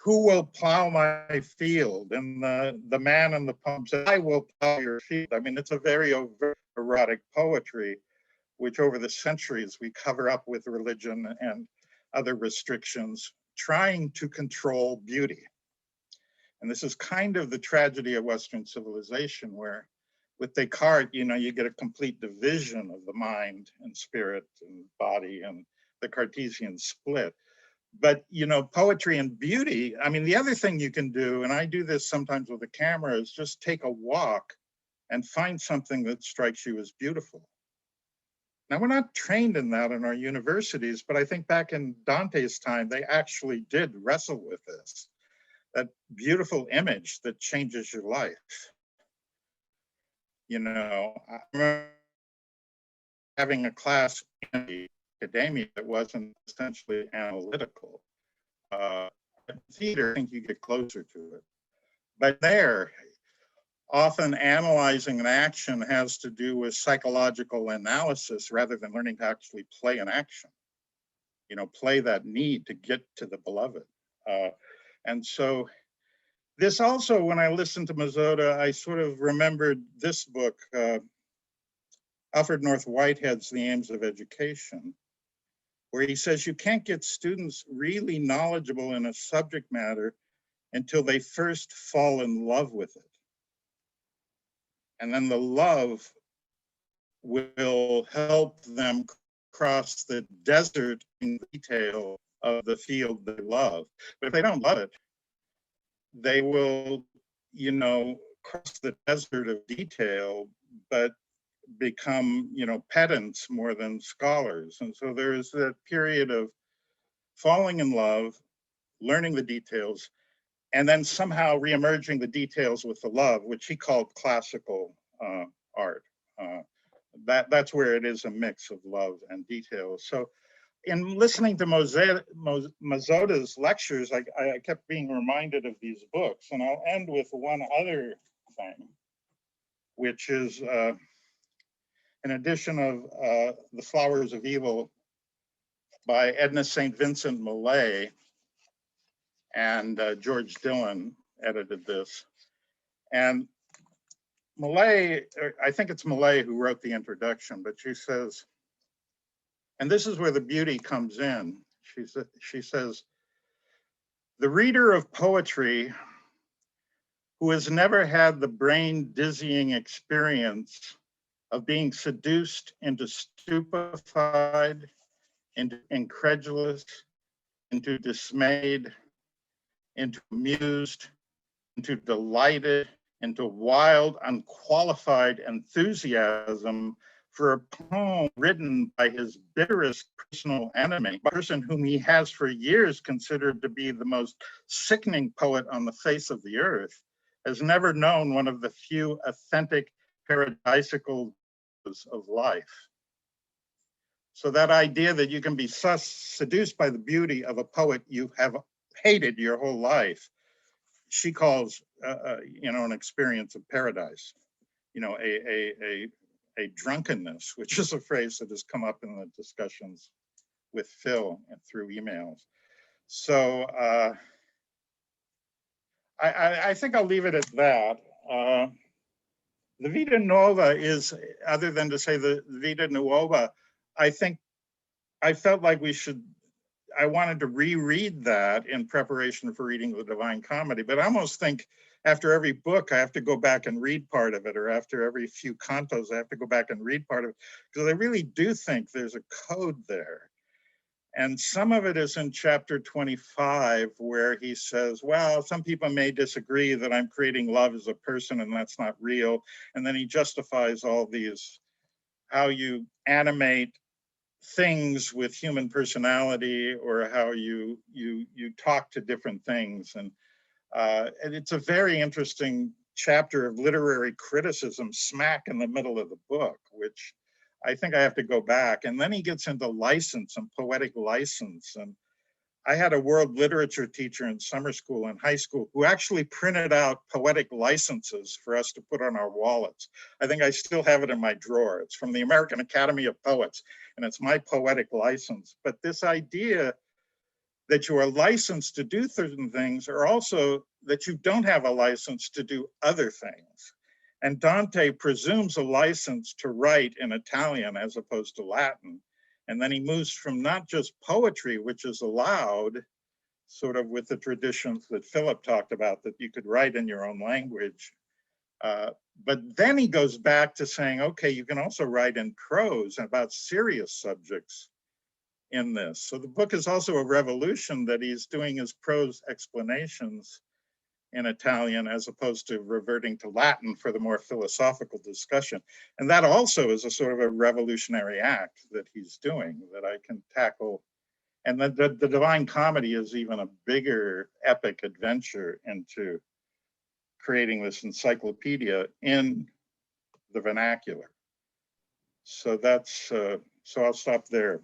"Who will plow my field?" And the man in the poem says, "I will plow your field." I mean, it's a very overt erotic poetry, which over the centuries we cover up with religion and other restrictions, trying to control beauty. And this is kind of the tragedy of Western civilization, where with Descartes, you know, you get a complete division of the mind and spirit and body and the Cartesian split. But, you know, poetry and beauty, I mean, the other thing you can do, and I do this sometimes with a camera, is just take a walk and find something that strikes you as beautiful. Now, we're not trained in that in our universities, but I think back in Dante's time, they actually did wrestle with this, that beautiful image that changes your life. You know, I remember having a class in the academia that wasn't essentially analytical. In theater, I think you get closer to it. But there, often analyzing an action has to do with psychological analysis rather than learning to actually play an action. You know, play that need to get to the beloved. And so this also, when I listened to Mazzotta, I sort of remembered this book, Alfred North Whitehead's The Aims of Education, where he says you can't get students really knowledgeable in a subject matter until they first fall in love with it. And then the love will help them cross the desert in detail of the field they love. But if they don't love it, they will, you know, cross the desert of detail, but become, you know, pedants more than scholars. And so there's that period of falling in love, learning the details, and then somehow reemerging the details with the love, which he called classical art. That's where it is a mix of love and details. So in listening to Mazzotta's lectures, I kept being reminded of these books. And I'll end with one other thing, which is an edition of The Flowers of Evil by Edna St. Vincent Millay, and George Dillon edited this. And Millay, I think it's Millay who wrote the introduction, but she says, and this is where the beauty comes in. She says, the reader of poetry who has never had the brain dizzying experience of being seduced into stupefied, into incredulous, into dismayed, into amused, into delighted, into wild, unqualified enthusiasm for a poem written by his bitterest personal enemy, a person whom he has for years considered to be the most sickening poet on the face of the earth, has never known one of the few authentic paradisical of life. So that idea that you can be seduced by the beauty of a poet you have hated your whole life, she calls, you know, an experience of paradise, you know, a drunkenness, which is a phrase that has come up in the discussions with Phil and through emails. So I think I'll leave it at that. The Vita Nuova is, other than to say the Vita Nuova, I think I felt like I wanted to reread that in preparation for reading the Divine Comedy, but I almost think after every book, I have to go back and read part of it, or after every few cantos, I have to go back and read part of it, because I really do think there's a code there. And some of it is in chapter 25, where he says, well, some people may disagree that I'm creating love as a person and that's not real. And then he justifies all these, how you animate things with human personality, or how you talk to different things. And it's a very interesting chapter of literary criticism smack in the middle of the book, which I think I have to go back. And then he gets into license and poetic license. And I had a world literature teacher in summer school and high school who actually printed out poetic licenses for us to put on our wallets. I think I still have it in my drawer. It's from the American Academy of Poets, and it's my poetic license. But this idea that you are licensed to do certain things, or also that you don't have a license to do other things. And Dante presumes a license to write in Italian as opposed to Latin. And then he moves from not just poetry, which is allowed, sort of with the traditions that Philip talked about, that you could write in your own language. But then he goes back to saying, okay, you can also write in prose about serious subjects in this. So the book is also a revolution, that he's doing his prose explanations in Italian as opposed to reverting to Latin for the more philosophical discussion. And that also is a sort of a revolutionary act that he's doing, that I can tackle. And the Divine Comedy is even a bigger epic adventure into creating this encyclopedia in the vernacular. So that's, so I'll stop there.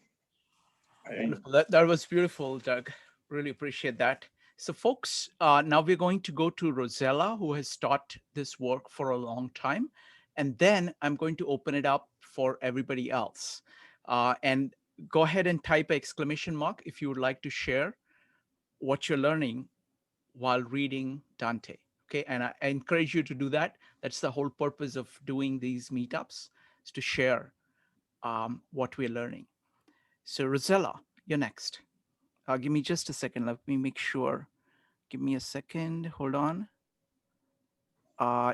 Wonderful. That was beautiful, Doug. Really appreciate that. So folks, now we're going to go to Rosella, who has taught this work for a long time. And then I'm going to open it up for everybody else. And go ahead and type exclamation mark if you would like to share what you're learning while reading Dante. Okay, and I encourage you to do that. That's the whole purpose of doing these meetups, is to share what we're learning. So Rosella, you're next. Give me just a second. Let me make sure. Give me a second. Hold on.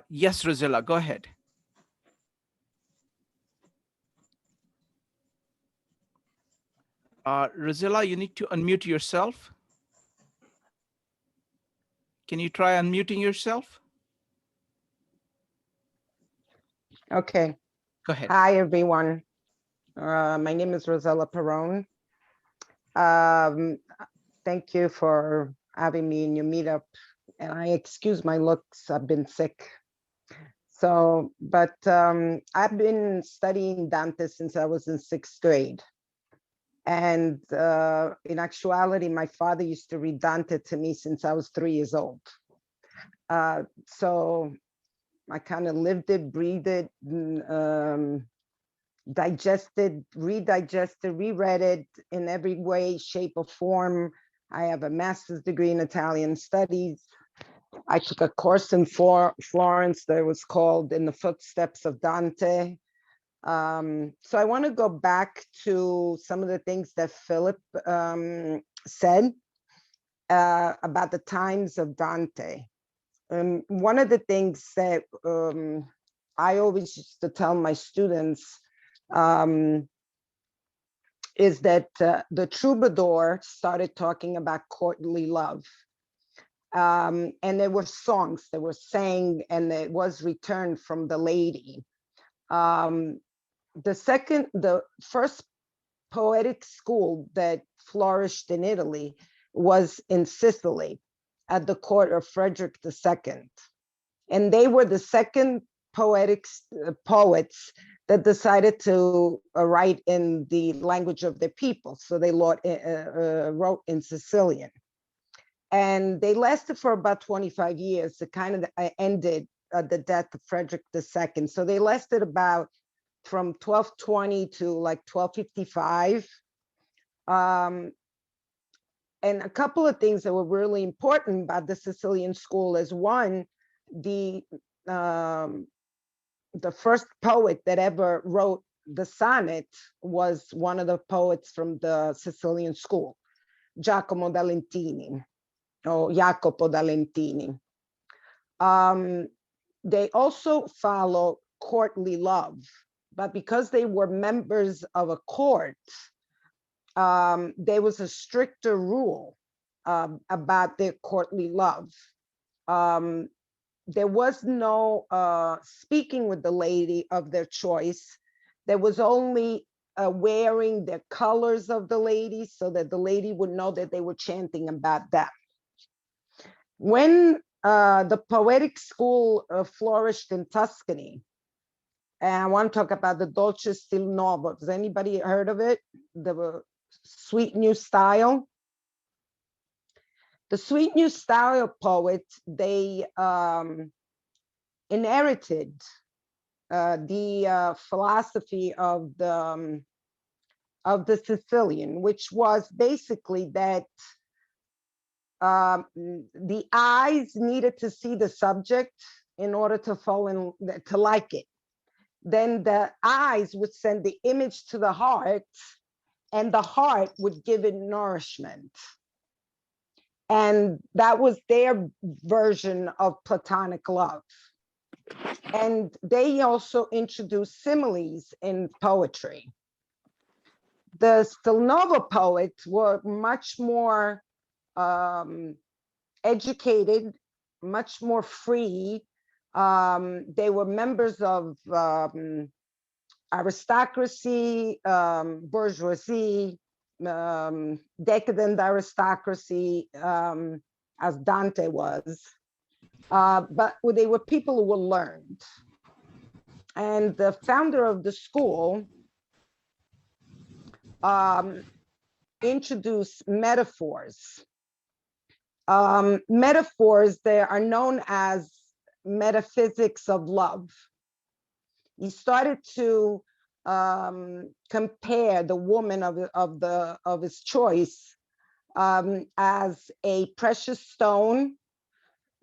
Yes, Rosella, go ahead. Rosella, you need to unmute yourself. Can you try unmuting yourself? Okay. Go ahead. Hi, everyone. My name is Rosella Perrone. Thank you for having me in your meetup. And I excuse my looks, I've been sick. So, but I've been studying Dante since I was in 6th grade. And in actuality, my father used to read Dante to me since I was 3 years old. So I kind of lived it, breathed it, digested, redigested, reread it in every way, shape, or form. I have a master's degree in Italian studies. I took a course in Florence that was called In the Footsteps of Dante. So I want to go back to some of the things that Philip said about the times of Dante. One of the things that I always used to tell my students is that the troubadour started talking about courtly love. And there were songs that were sang, and it was returned from the lady. The first poetic school that flourished in Italy was in Sicily at the court of Frederick II. And they were the second poets that decided to write in the language of their people. So they wrote in Sicilian. And they lasted for about 25 years. It kind of ended at the death of Frederick II. So they lasted about from 1220 to like 1255. And a couple of things that were really important about the Sicilian school is, one, the first poet that ever wrote the sonnet was one of the poets from the Sicilian school, Giacomo da Lentini, or Jacopo da Lentini. They also follow courtly love, but because they were members of a court, there was a stricter rule about their courtly love. There was no speaking with the lady of their choice. There was only wearing the colors of the lady so that the lady would know that they were chanting about them. When the poetic school flourished in Tuscany, and I want to talk about the Dolce Stil Novo. Has anybody heard of it? The sweet new style. The sweet new style poets, they inherited the philosophy of the Sicilian, which was basically that the eyes needed to see the subject in order to fall in, to like it. Then the eyes would send the image to the heart, and the heart would give it nourishment. And that was their version of Platonic love. And they also introduced similes in poetry. The Stil Novo poets were much more educated, much more free. They were members of aristocracy, bourgeoisie, decadent aristocracy, as Dante was. But they were people who were learned. And the founder of the school introduced metaphors. Metaphors, they are known as metaphysics of love. He started to compare the woman of his choice as a precious stone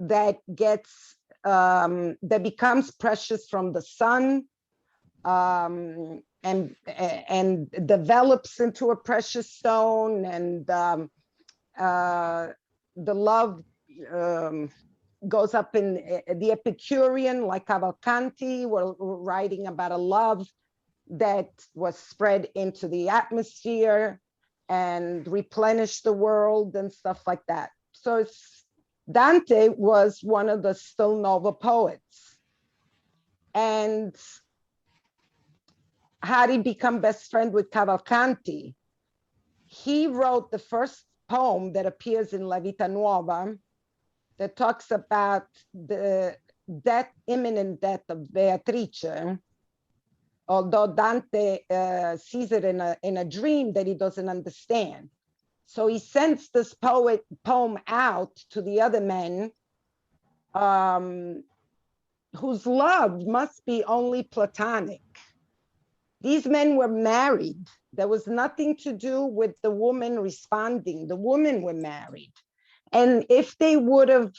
that gets that becomes precious from the sun and develops into a precious stone, and the love goes up in the Epicurean, like Cavalcanti, were writing about a love that was spread into the atmosphere and replenished the world and stuff like that. So Dante was one of the Stil Novo poets. And how did he become best friend with Cavalcanti? He wrote the first poem that appears in La Vita Nuova that talks about the imminent death of Beatrice, although Dante sees it in a dream that he doesn't understand. So he sends this poem out to the other men, whose love must be only platonic. These men were married. There was nothing to do with the woman responding. The women were married. And if they would have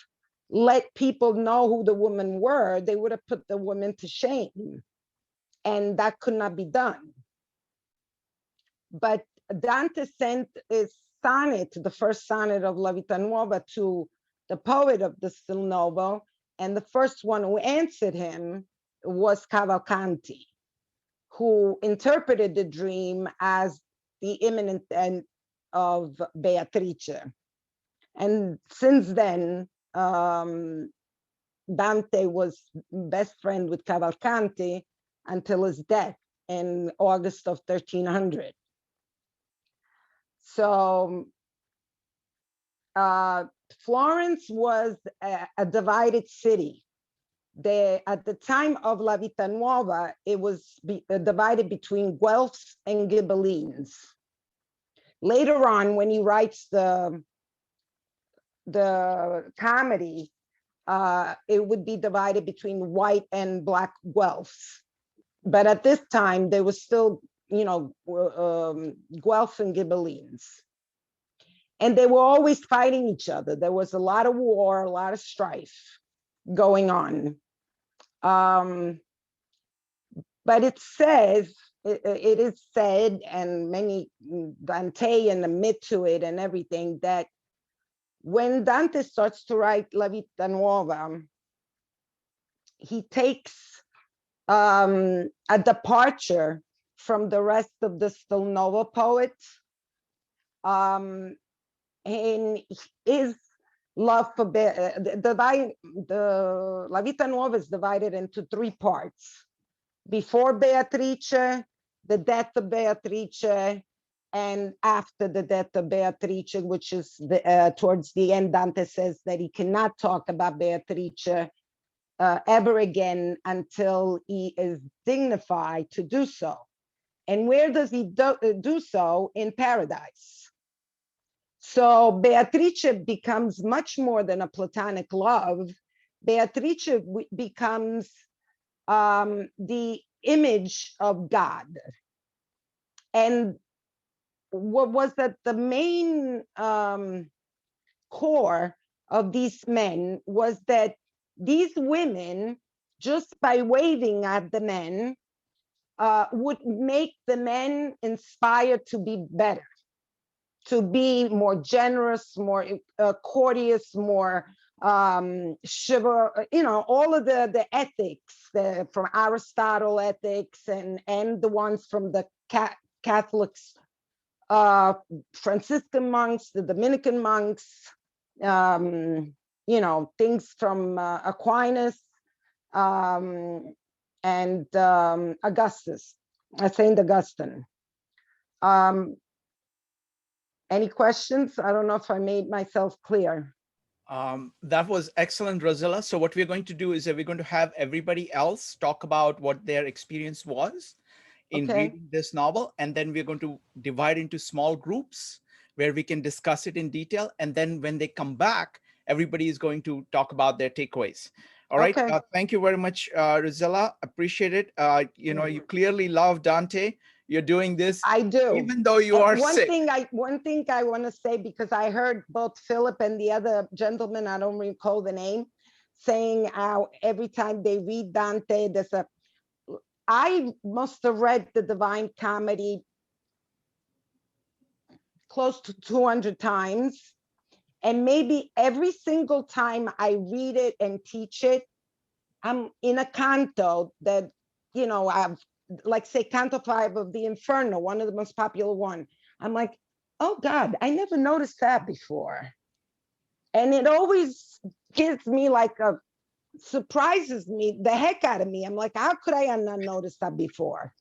let people know who the women were, they would have put the women to shame. And that could not be done. But Dante sent his sonnet, the first sonnet of La Vita Nuova, to the poet of the Stil Novo. And the first one who answered him was Cavalcanti, who interpreted the dream as the imminent end of Beatrice. And since then, Dante was best friend with Cavalcanti until his death in August of 1300. So Florence was a divided city. At the time of La Vita Nuova, it was divided between Guelphs and Ghibellines. Later on, when he writes the comedy, it would be divided between white and black Guelphs. But at this time, there was still, Guelphs and Ghibellines. And they were always fighting each other. There was a lot of war, a lot of strife going on. But it says it is said, and many, Dante and the myth to it and everything, that when Dante starts to write La Vita Nuova, he takes a departure from the rest of the still novo poets, and his love for the La Vita Nuova is divided into 3 parts: before Beatrice, the death of Beatrice, and after the death of Beatrice, which is towards the end. Dante says that he cannot talk about Beatrice ever again until he is dignified to do so. And where does he do so? In paradise. So Beatrice becomes much more than a platonic love. Beatrice becomes the image of God. And what was that the main core of these men was that these women, just by waving at the men, would make the men inspired to be better, to be more generous, more courteous, more chivalrous, all of the ethics from Aristotle ethics and the ones from the Catholics, Franciscan monks, the Dominican monks, things from Aquinas and Augustus, Saint Augustine. Any questions? I don't know if I made myself clear. That was excellent, Rosella. So what we're going to do is that we're going to have everybody else talk about what their experience was in reading this novel. And then we're going to divide into small groups where we can discuss it in detail. And then when they come back, everybody is going to talk about their takeaways. All right. Thank you very much, Rosella. Appreciate it. You clearly love Dante. You're doing this. I do. Even though you are sick. One thing I want to say, because I heard both Philip and the other gentleman, I don't recall the name, saying how every time they read Dante, I must have read the Divine Comedy close to 200 times. And maybe every single time I read it and teach it, I'm in a canto that, I've, like say Canto 5 of the Inferno, one of the most popular one. I'm like, oh God, I never noticed that before. And it always gives me surprises me the heck out of me. I'm like, how could I not notice that before?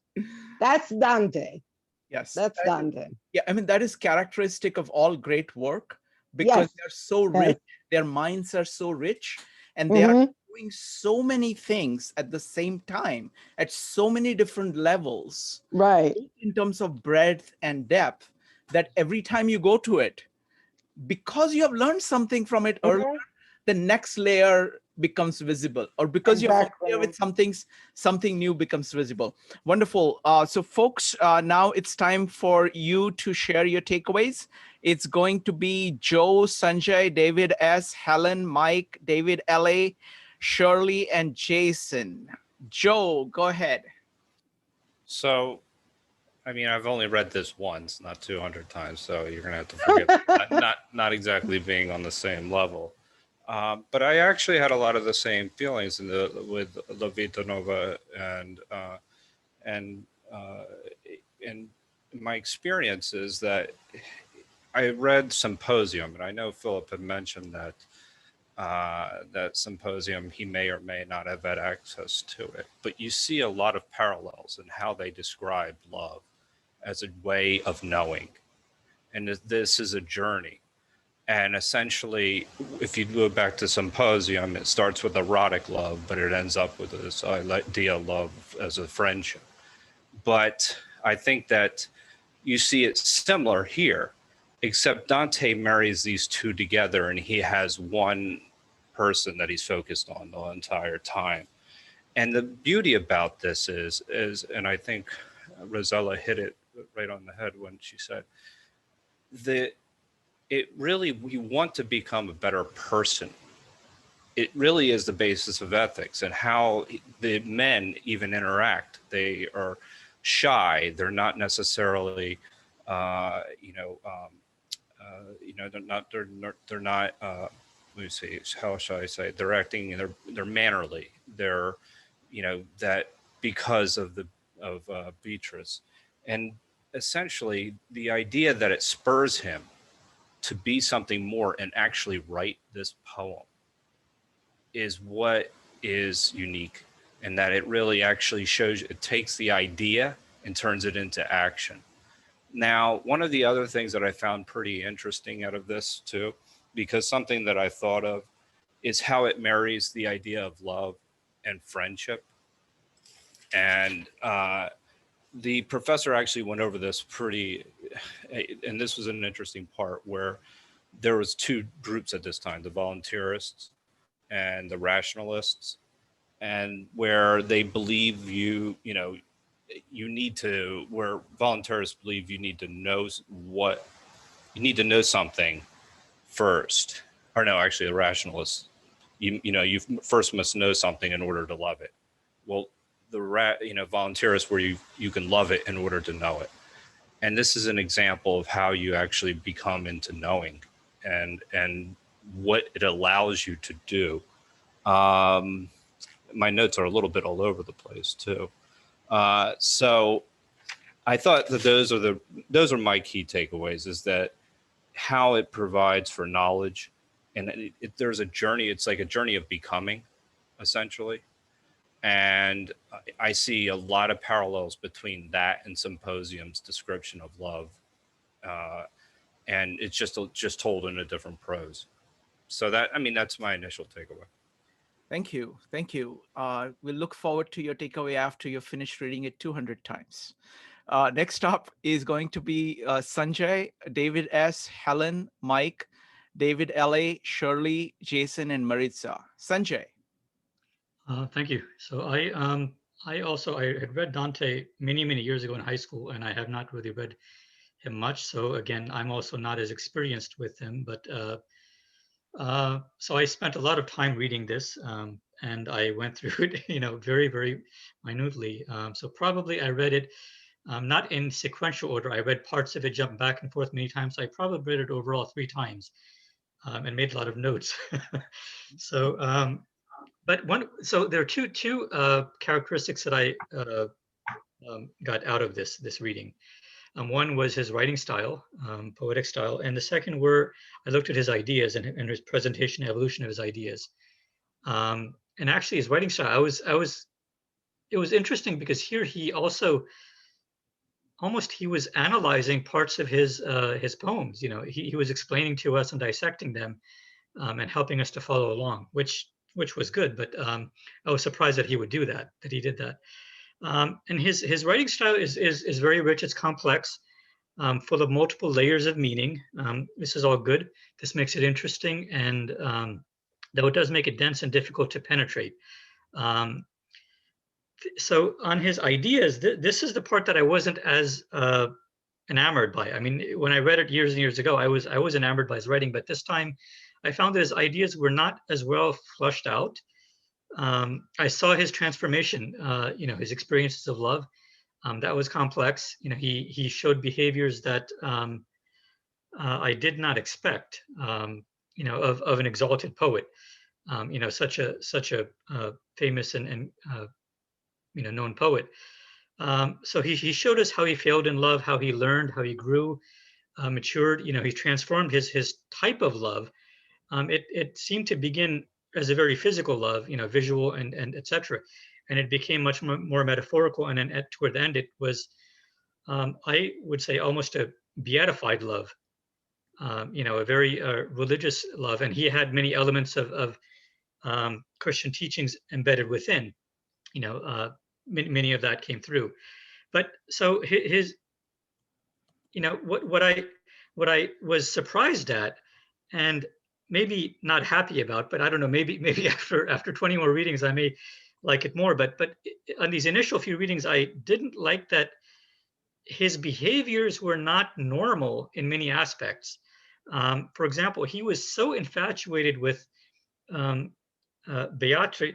That's Dante. Yes. That's Dante. Yeah, I mean, that is characteristic of all great work, because they're so rich, their minds are so rich, and they are doing so many things at the same time, at so many different levels, right? In terms of breadth and depth, that every time you go to it, because you have learned something from it earlier, the next layer becomes visible, or because you're familiar with something new becomes visible. Wonderful. So folks, now it's time for you to share your takeaways. It's going to be Joe, Sanjay, David S, Helen, Mike, David LA, Shirley, and Jason. Joe, go ahead. So, I mean, I've only read this once, not 200 times, so you're gonna have to forgive me. Not exactly being on the same level. But I actually had a lot of the same feelings with La Vita Nuova, and my experience is that I read Symposium, and I know Philip had mentioned that that Symposium, he may or may not have had access to it, but you see a lot of parallels in how they describe love as a way of knowing, and this is a journey. And essentially, if you go back to Symposium, it starts with erotic love, but it ends up with this idea of love as a friendship. But I think that you see it similar here, except Dante marries these two together, and he has one person that he's focused on the entire time. And the beauty about this is, and I think Rosella hit it right on the head when she said, we want to become a better person. It really is the basis of ethics, and how the men even interact. They are shy. They're not necessarily, they're not. Let me see. How shall I say? They're acting. They're mannerly. They're, that because of Beatrice, and essentially the idea that it spurs him to be something more and actually write this poem is what is unique, and that it really actually shows, it takes the idea and turns it into action. Now, one of the other things that I found pretty interesting out of this too, because something that I thought of is how it marries the idea of love and friendship. And the professor actually went over this and this was an interesting part where there was two groups at this time, the volunteerists and the rationalists, and where they believe you need to, where voluntarists believe you need to know something first. Or no, actually the rationalists, you first must know something in order to love it. Well, volunteerists, where you can love it in order to know it. And this is an example of how you actually become into knowing and what it allows you to do. My notes are a little bit all over the place too. So I thought that those are my key takeaways, is that how it provides for knowledge, and there's a journey. It's like a journey of becoming, essentially. And I see a lot of parallels between that and Symposium's description of love. And it's just told in a different prose. So that's my initial takeaway. Thank you. Thank you. We'll look forward to your takeaway after you've finished reading it 200 times. Next up is going to be Sanjay, David S., Helen, Mike, David L.A., Shirley, Jason, and Maritza. Sanjay. Thank you. So I had read Dante many, many years ago in high school, and I have not really read him much. So again, I'm also not as experienced with him, but so I spent a lot of time reading this, and I went through it, very, very minutely. So probably I read it not in sequential order. I read parts of it, jumped back and forth many times. So I probably read it overall 3 times, and made a lot of notes. So, so there are two characteristics that I got out of this reading. One was his writing style, poetic style, and the second were, I looked at his ideas and his presentation, evolution of his ideas. And actually his writing style, it was interesting because here he also, he was analyzing parts of his poems. He was explaining to us and dissecting them, and helping us to follow along, which was good. But I was surprised that he would do that, that he did that. And his writing style is very rich. It's complex, full of multiple layers of meaning. This is all good. This makes it interesting, and though it does make it dense and difficult to penetrate. So on his ideas, this is the part that I wasn't as enamored by. I mean, when I read it years and years ago, I was enamored by his writing, but this time I found that his ideas were not as well flushed out. I saw his transformation, his experiences of love. That was complex. He showed behaviors that I did not expect, of an exalted poet, such a famous and known poet. So he showed us how he failed in love, how he learned, how he grew, matured. He transformed his type of love. It seemed to begin as a very physical love, visual and etc. And it became much more metaphorical. And then toward the end, it was, I would say, almost a beatified love, a very religious love. And he had many elements of Christian teachings embedded within. Many of that came through. But so his, what I was surprised at, and maybe not happy about, but I don't know, maybe after 20 more readings, I may like it more. But on these initial few readings, I didn't like that his behaviors were not normal in many aspects. For example, he was so infatuated with Beatrice,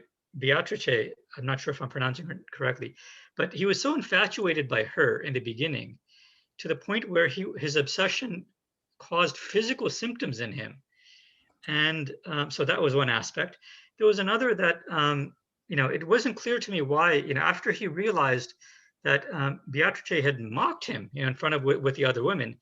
I'm not sure if I'm pronouncing her correctly, But he was so infatuated by her in the beginning, to the point where his obsession caused physical symptoms in him. And so that was one aspect. There was another that, it wasn't clear to me why, after he realized that Beatrice had mocked him, in front of with the other women,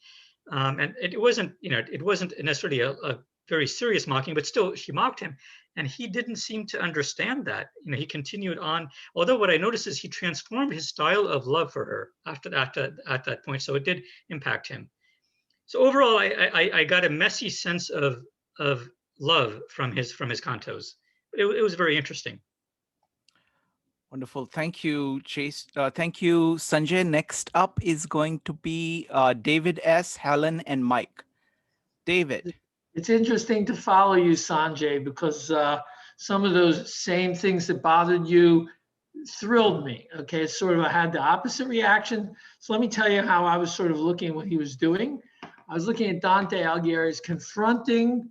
and it wasn't necessarily a very serious mocking, but still she mocked him, and he didn't seem to understand that. He continued on. Although what I noticed is he transformed his style of love for her after that, at that point, so it did impact him. So overall, I got a messy sense of love from his cantos. It was very interesting. Wonderful. Thank you, Chase. Thank you, Sanjay. Next up is going to be David S., Helen, and Mike. David. It's interesting to follow you, Sanjay, because some of those same things that bothered you thrilled me. Okay, it's sort of, I had the opposite reaction. So let me tell you how I was sort of looking at what he was doing. I was looking at Dante Alighieri's confronting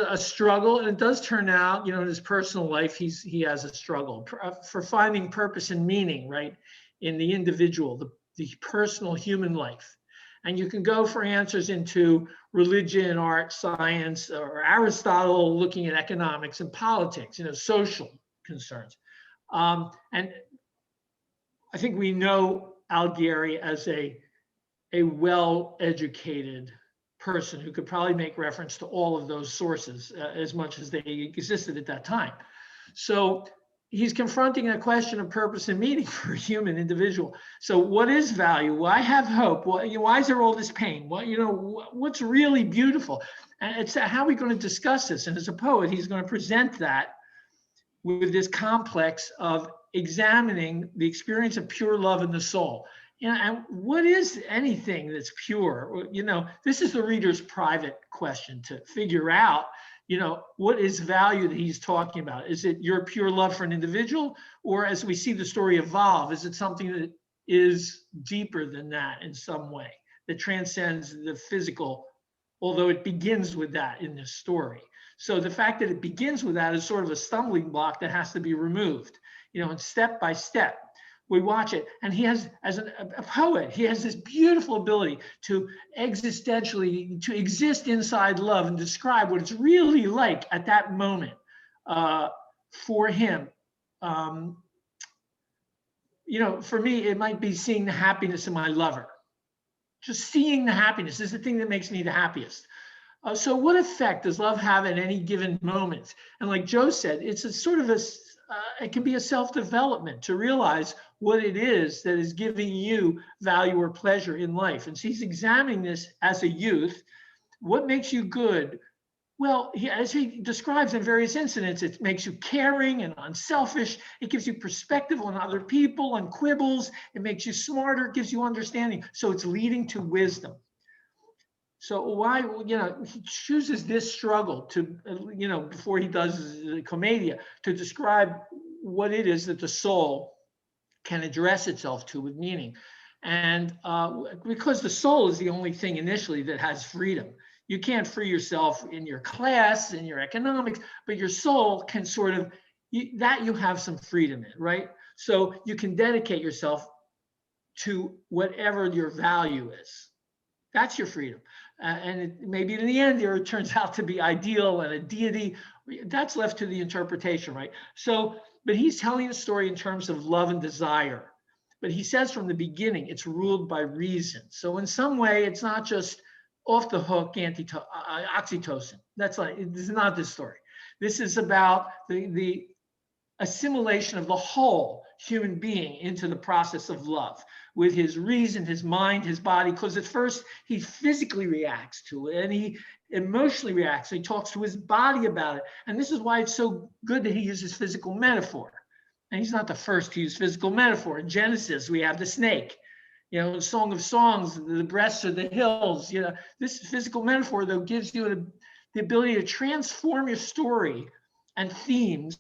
a struggle, and it does turn out, in his personal life, he has a struggle for finding purpose and meaning, right, in the individual, the personal human life. And you can go for answers into religion, art, science, or Aristotle looking at economics and politics, social concerns. And I think we know Alighieri as a well-educated person who could probably make reference to all of those sources as much as they existed at that time. So he's confronting a question of purpose and meaning for a human individual. So what is value? Why have hope? Why is there all this pain? What's really beautiful? And it's how are we going to discuss this? And as a poet, he's going to present that with this complex of examining the experience of pure love in the soul. And what is anything that's pure? This is the reader's private question to figure out, what is value that he's talking about? Is it your pure love for an individual? Or as we see the story evolve, is it something that is deeper than that in some way, that transcends the physical, although it begins with that in this story? So the fact that it begins with that is sort of a stumbling block that has to be removed, and step by step. We watch it, and he has, as a poet, he has this beautiful ability to existentially, to exist inside love and describe what it's really like at that moment for him. For me, it might be seeing the happiness in my lover. Just seeing the happiness is the thing that makes me the happiest. So what effect does love have at any given moment? And like Joe said, it's a sort of it can be a self-development to realize what it is that is giving you value or pleasure in life. And so he's examining this as a youth. What makes you good? Well, as he describes in various incidents, it makes you caring and unselfish. It gives you perspective on other people and quibbles. It makes you smarter. It gives you understanding. So it's leading to wisdom. So why, he chooses this struggle to, before he does the Commedia, to describe what it is that the soul can address itself to with meaning. And because the soul is the only thing initially that has freedom. You can't free yourself in your class, in your economics, but your soul can sort of, you have some freedom in, right? So you can dedicate yourself to whatever your value is. That's your freedom. And maybe in the end, it turns out to be ideal and a deity. That's left to the interpretation, right? So, but he's telling the story in terms of love and desire. But he says from the beginning, it's ruled by reason. So in some way, it's not just off the hook oxytocin. This is not this story. This is about the assimilation of the whole human being into the process of love, with his reason, his mind, his body, because at first he physically reacts to it and he emotionally reacts. He talks to his body about it. And this is why it's so good that he uses physical metaphor. And he's not the first to use physical metaphor. In Genesis, we have the snake. In Song of Songs, the breasts are the hills. This physical metaphor, though, gives you the ability to transform your story and themes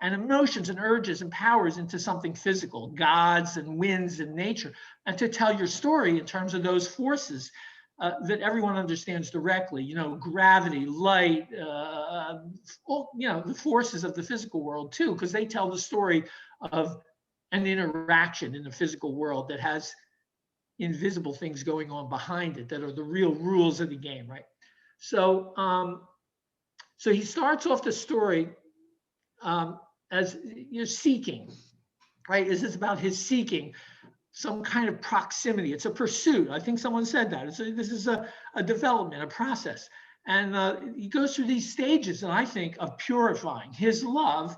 and emotions and urges and powers into something physical, gods and winds and nature, and to tell your story in terms of those forces that everyone understands directly, gravity, light, the forces of the physical world too, because they tell the story of an interaction in the physical world that has invisible things going on behind it that are the real rules of the game, right? So, so he starts off the story as you're seeking, right? This is about his seeking some kind of proximity. It's a pursuit. I think someone said that. This is a development, a process. And he goes through these stages, and I think, of purifying his love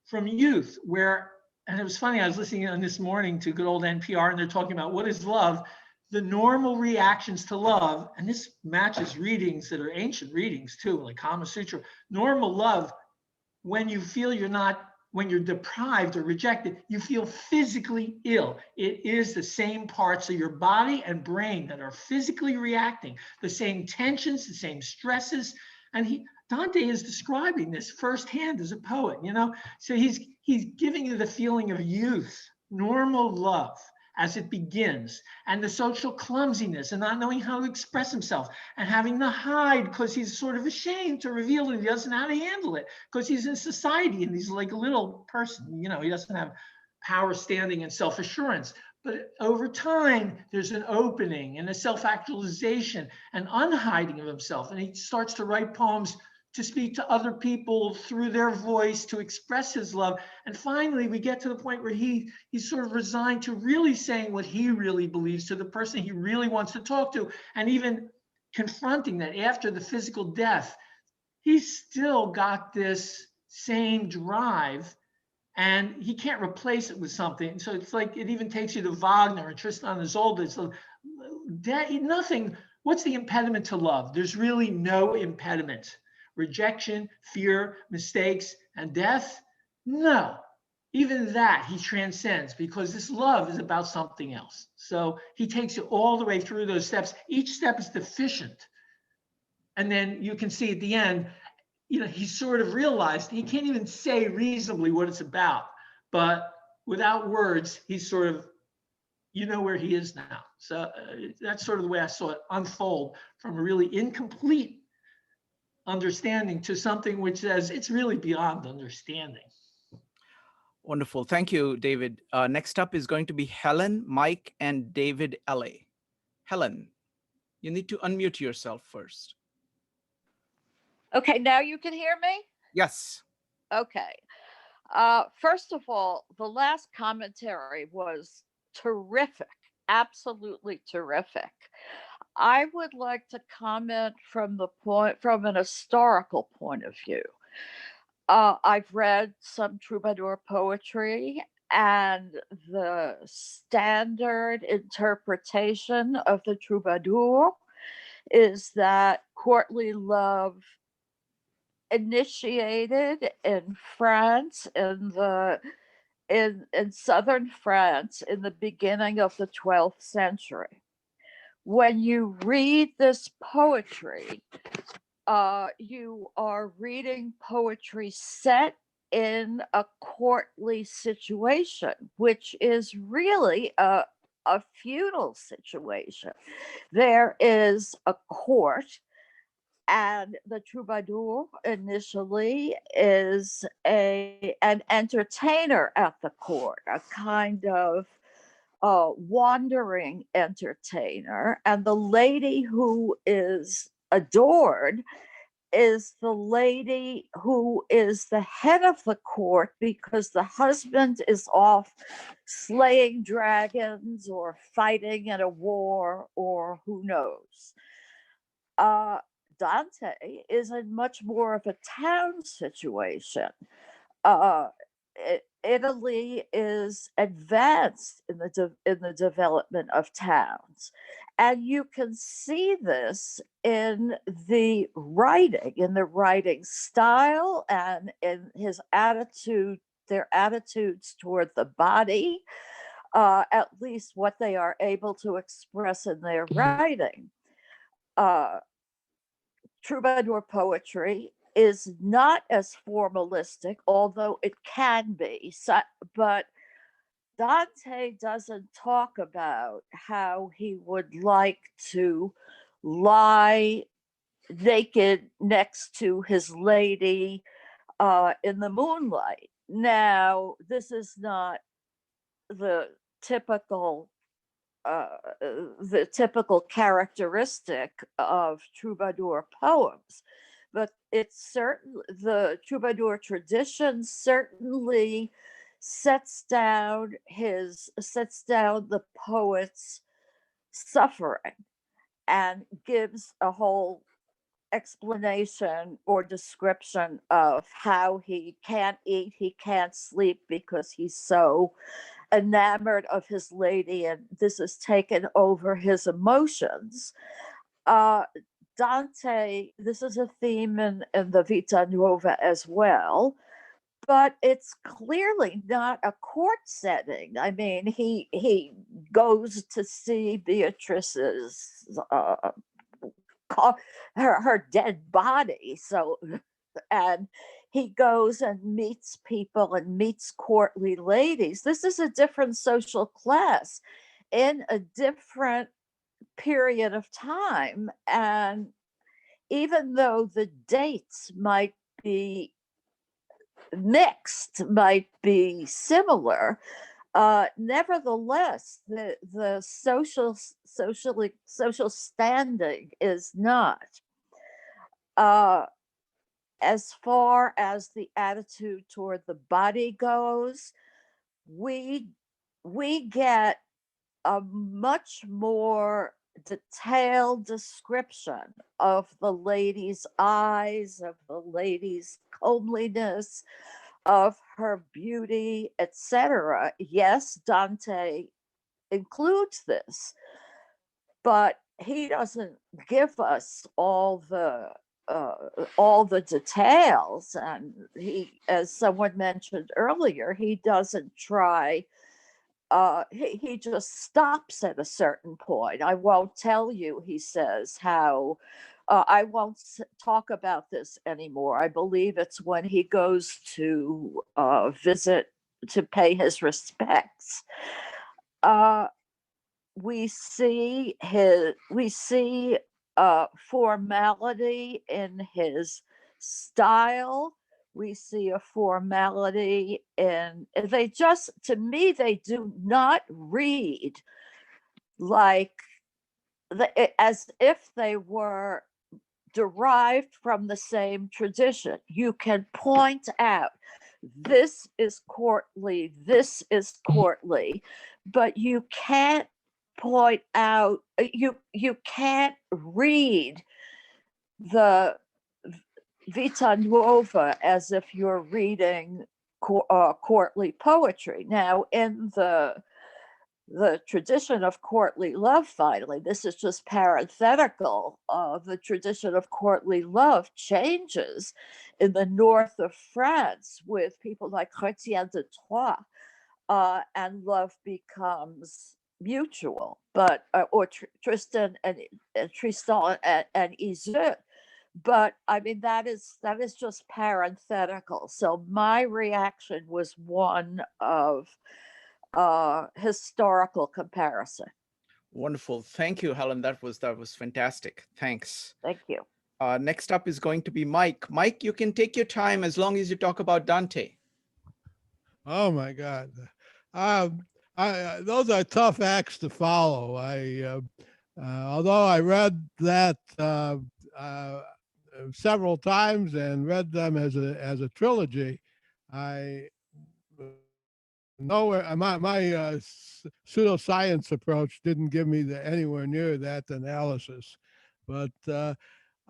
from youth, where, and it was funny, I was listening on this morning to good old NPR, and they're talking about what is love, the normal reactions to love, and this matches readings that are ancient readings too, like Kama Sutra. Normal love, when you feel you're not, when you're deprived or rejected, you feel physically ill. It is the same parts of your body and brain that are physically reacting, the same tensions, the same stresses. And Dante is describing this firsthand as a poet, you know? So he's giving you the feeling of youth, normal love as it begins, and the social clumsiness and not knowing how to express himself and having to hide because he's sort of ashamed to reveal it. He doesn't know how to handle it because he's in society and he's like a little person, you know, he doesn't have power, standing, and self-assurance. But over time, there's an opening and a self-actualization and unhiding of himself. And he starts to write poems to speak to other people through their voice, to express his love. And finally, we get to the point where he's sort of resigned to really saying what he really believes to the person he really wants to talk to, and even confronting that after the physical death, he's still got this same drive, and he can't replace it with something. So it's like, it even takes you to Wagner and Tristan and Isolde. So nothing, what's the impediment to love? There's really no impediment. Rejection, fear, mistakes, and death? No. Even that he transcends, because this love is about something else. So he takes you all the way through those steps. Each step is deficient. And then you can see at the end, you know, he sort of realized he can't even say reasonably what it's about. But without words, he's sort of, you know, where he is now. So that's sort of the way I saw it unfold, from a really incomplete understanding to something which says it's really beyond understanding. Wonderful. Thank you, David. Next up is going to be Helen, Mike, and David L.A. Helen, you need to unmute yourself first. Okay, now you can hear me? Yes. Okay. First of all, the last commentary was terrific, absolutely terrific. I would like to comment from an historical point of view. I've read some troubadour poetry, and the standard interpretation of the troubadour is that courtly love initiated in France, in southern France, in the beginning of the 12th century. When you read this poetry, you are reading poetry set in a courtly situation, which is really a feudal situation. There is a court, and the troubadour initially is an entertainer at the court, a kind of wandering entertainer, and the lady who is adored is the lady who is the head of the court, because the husband is off slaying dragons or fighting in a war, or who knows. Dante is in much more of a town situation. Italy is advanced in the development of towns, and you can see this in the writing style, and in his attitude, their attitudes toward the body, at least what they are able to express in their writing. Troubadour poetry is not as formalistic, although it can be. So, but Dante doesn't talk about how he would like to lie naked next to his lady in the moonlight. Now, this is not the typical the typical characteristic of troubadour poems, but it's certain the troubadour tradition certainly sets down the poet's suffering and gives a whole explanation or description of how he can't eat, he can't sleep because he's so enamored of his lady, and this has taken over his emotions. Dante, this is a theme in the Vita Nuova as well, but it's clearly not a court setting. I mean, he goes to see Beatrice's her dead body. So, and he goes and meets people and meets courtly ladies. This is a different social class in a different period of time. And even though the dates might be mixed, might be similar, nevertheless, the social standing is not. As far as the attitude toward the body goes, we get a much more detailed description of the lady's eyes, of the lady's comeliness, of her beauty, etc. Yes, Dante includes this, but he doesn't give us all the details. And he, as someone mentioned earlier, he doesn't try. He just stops at a certain point. I won't tell you, he says, how I won't talk about this anymore. I believe it's when he goes to visit to pay his respects. We see formality in his style. We see a formality in, they just, to me, they do not read like as if they were derived from the same tradition. You can point out, this is courtly, but you can't point out, you can't read the Vita Nuova as if you're reading courtly poetry. Now, in the tradition of courtly love, finally, this is just parenthetical, the tradition of courtly love changes in the north of France with people like Chrétien de Troyes, and love becomes mutual, but or Tristan and Iseult. But I mean, that is just parenthetical. So my reaction was one of historical comparison. Wonderful. Thank you, Helen. That was fantastic. Thanks. Thank you. Next up is going to be Mike. Mike, you can take your time as long as you talk about Dante. Oh my God. Those are tough acts to follow. Although I read that several times and read them as a trilogy, I know my pseudoscience approach didn't give me anywhere near that analysis. But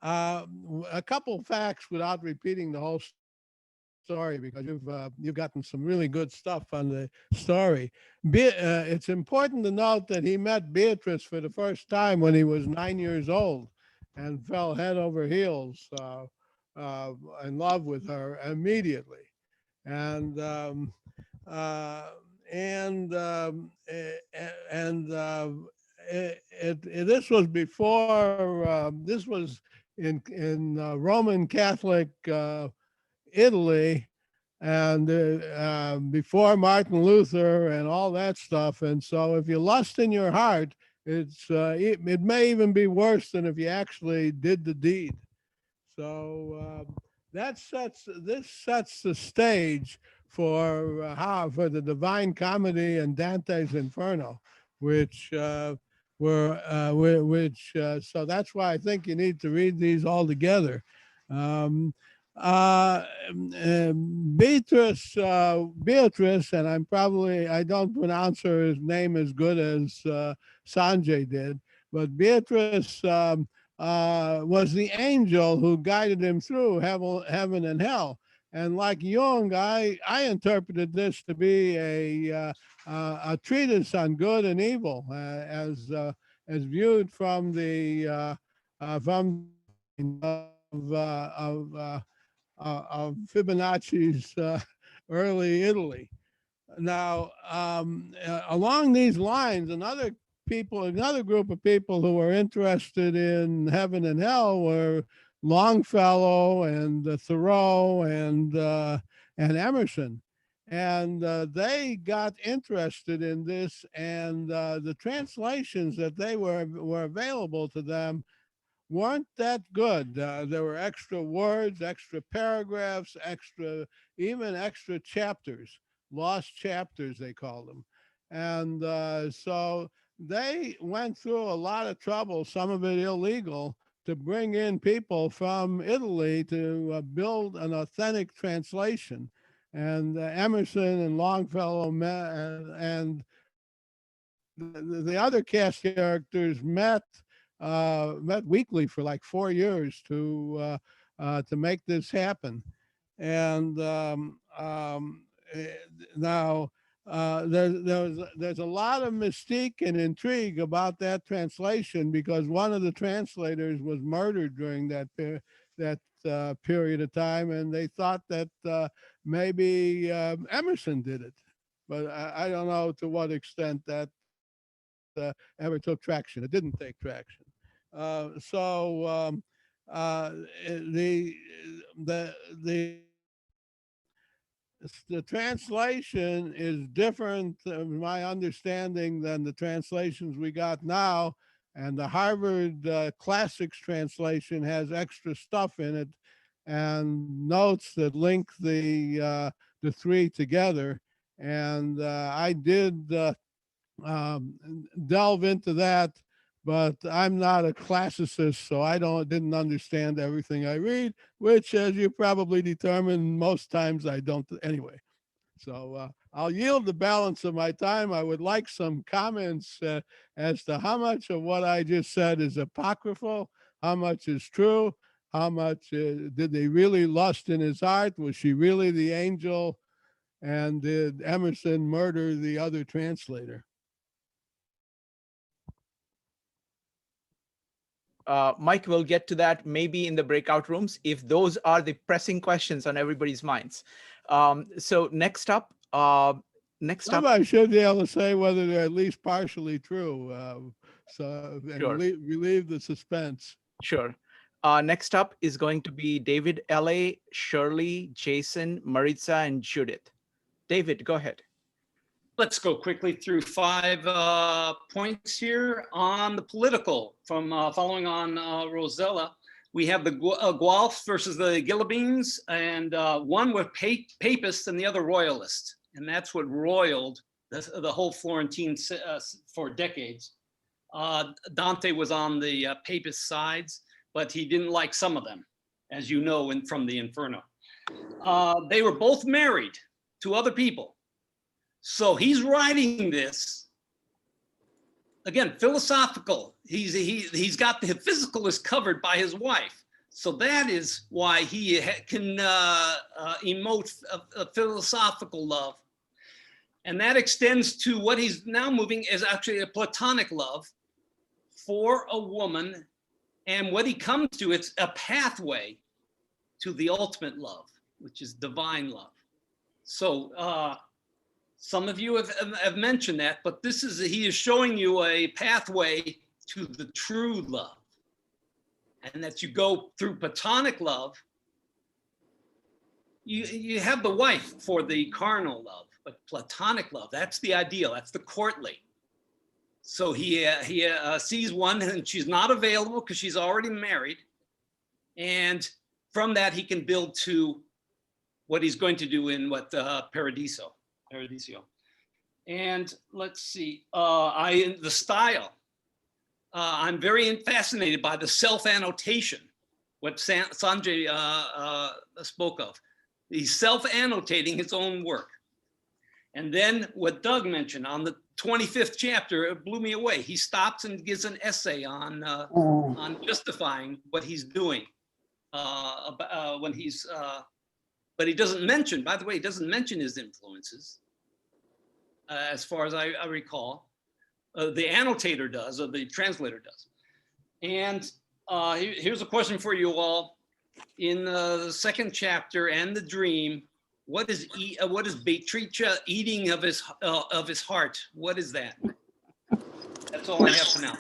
a couple facts without repeating the whole story, because you've gotten some really good stuff on the story. It's important to note that he met Beatrice for the first time when he was 9 years old and fell head over heels in love with her immediately. And this was before, this was in Roman Catholic Italy, and before Martin Luther and all that stuff. And so if you lust in your heart, it may even be worse than if you actually did the deed. So this sets the stage for the Divine Comedy and Dante's Inferno, which so that's why I think you need to read these all together. Beatrice, and I don't pronounce her name as good as Sanjay did, but Beatrice was the angel who guided him through heaven and hell. And like Jung, I interpreted this to be a treatise on good and evil, as viewed from the of Fibonacci's early Italy. Now, along these lines, another group of people who were interested in heaven and hell were Longfellow and Thoreau and Emerson. And they got interested in this, and the translations that they were available to them weren't that good. There were extra words, extra paragraphs, even extra chapters, lost chapters, they called them. And so they went through a lot of trouble, some of it illegal, to bring in people from Italy to build an authentic translation. And Emerson and Longfellow and the other cast characters met weekly for like 4 years to make this happen. And now there's a lot of mystique and intrigue about that translation, because one of the translators was murdered during that period of time, and they thought that maybe Emerson did it, but I don't know to what extent that ever took traction. It didn't take traction. The translation is different, my understanding, than the translations we got now. And the Harvard Classics translation has extra stuff in it and notes that link the three together. And I did delve into that, but I'm not a classicist, so I didn't understand everything I read, which, as you probably determined, most times I don't anyway. So I'll yield the balance of my time. I would like some comments as to how much of what I just said is apocryphal, how much is true, how much did they really lust in his heart? Was she really the angel? And did Emerson murder the other translator? Mike, we'll get to that maybe in the breakout rooms, if those are the pressing questions on everybody's minds. So next up, Somebody should be able to say whether they're at least partially true, sure. Relieve the suspense. Sure. Next up is going to be David, L.A., Shirley, Jason, Maritza, and Judith. David, go ahead. Let's go quickly through 5 points here on the political. From following on Rosella, we have the Guelphs versus the Ghibellines, and one were papists and the other royalists. And that's what roiled the whole Florentine for decades. Dante was on the papist sides, but he didn't like some of them, as you know, from the Inferno. They were both married to other people. So he's writing this, again, philosophical. He's got the physical is covered by his wife. So that is why he can emote a philosophical love. And that extends to what he's now moving is actually a platonic love for a woman. And what he comes to, it's a pathway to the ultimate love, which is divine love. So some of you have mentioned that, but he is showing you a pathway to the true love. And that you go through platonic love. You have the wife for the carnal love, but platonic love, that's the ideal, that's the courtly. So he sees one and she's not available because she's already married. And from that, he can build to what he's going to do in Paradiso. And let's see, the style. I'm very fascinated by the self-annotation, what Sanjay spoke of. He's self-annotating his own work. And then what Doug mentioned on the 25th chapter, it blew me away. He stops and gives an essay on justifying what he's doing when he's, but he doesn't mention, by the way, he doesn't mention his influences, as far as I recall. The annotator does, or the translator does. And here's a question for you all. In the second chapter and the dream, what is Beatrice eating of his heart? What is that? That's all I have for now.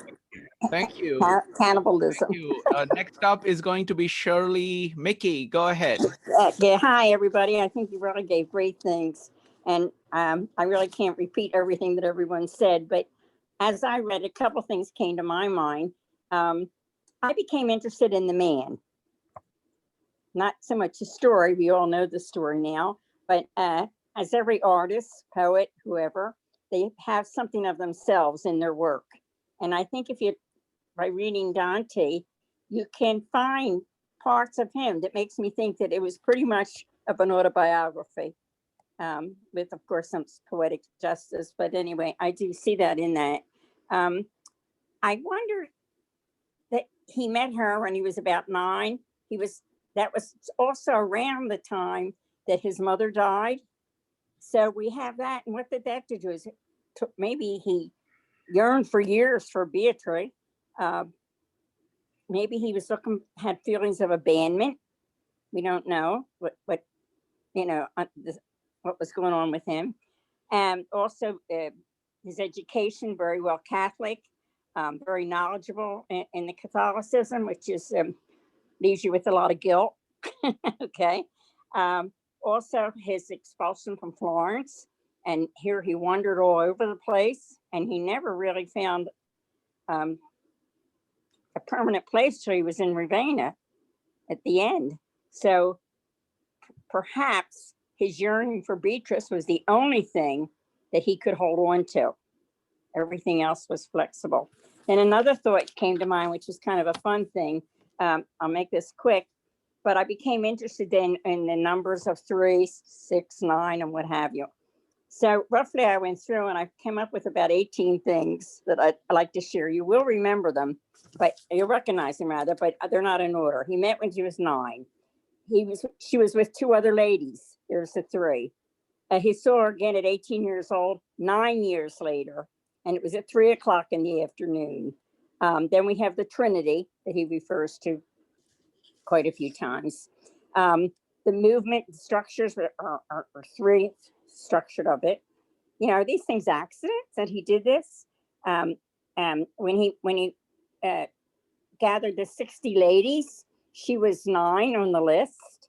Thank you. Cannibalism. Thank you. Next up is going to be Shirley. Mickey, go ahead. Yeah, hi, everybody. I think you really gave great things. And I really can't repeat everything that everyone said, but as I read, a couple things came to my mind. I became interested in the man. Not so much the story, we all know the story now, but as every artist, poet, whoever, they have something of themselves in their work. And I think by reading Dante, you can find parts of him that makes me think that it was pretty much of an autobiography, with, of course, some poetic justice. But anyway, I do see that in that. I wonder that he met her when he was about 9. That was also around the time that his mother died. So we have that. And what did that do? Is maybe he yearned for years for Beatrice. Maybe he was had feelings of abandonment. We don't know what was going on with him. And also his education, very well Catholic, very knowledgeable in the Catholicism, which is leaves you with a lot of guilt. Okay. Also his expulsion from Florence, and here he wandered all over the place, and he never really found a permanent place till he was in Ravenna at the end. So perhaps his yearning for Beatrice was the only thing that he could hold on to. Everything else was flexible. And another thought came to mind, which is kind of a fun thing. I'll make this quick, but I became interested in the numbers of 3, 6, 9, and what have you. So roughly I went through and I came up with about 18 things that I'd like to share. You will remember them, but you'll recognize them rather, but they're not in order. He met when she was 9. She was with 2 other ladies. There's the 3. He saw her again at 18 years old, 9 years later, and it was at 3 o'clock in the afternoon. Then we have the Trinity that he refers to quite a few times. The movement structures are 3 structured of it. Are these things accidents that he did this? When he gathered the 60 ladies, she was 9 on the list.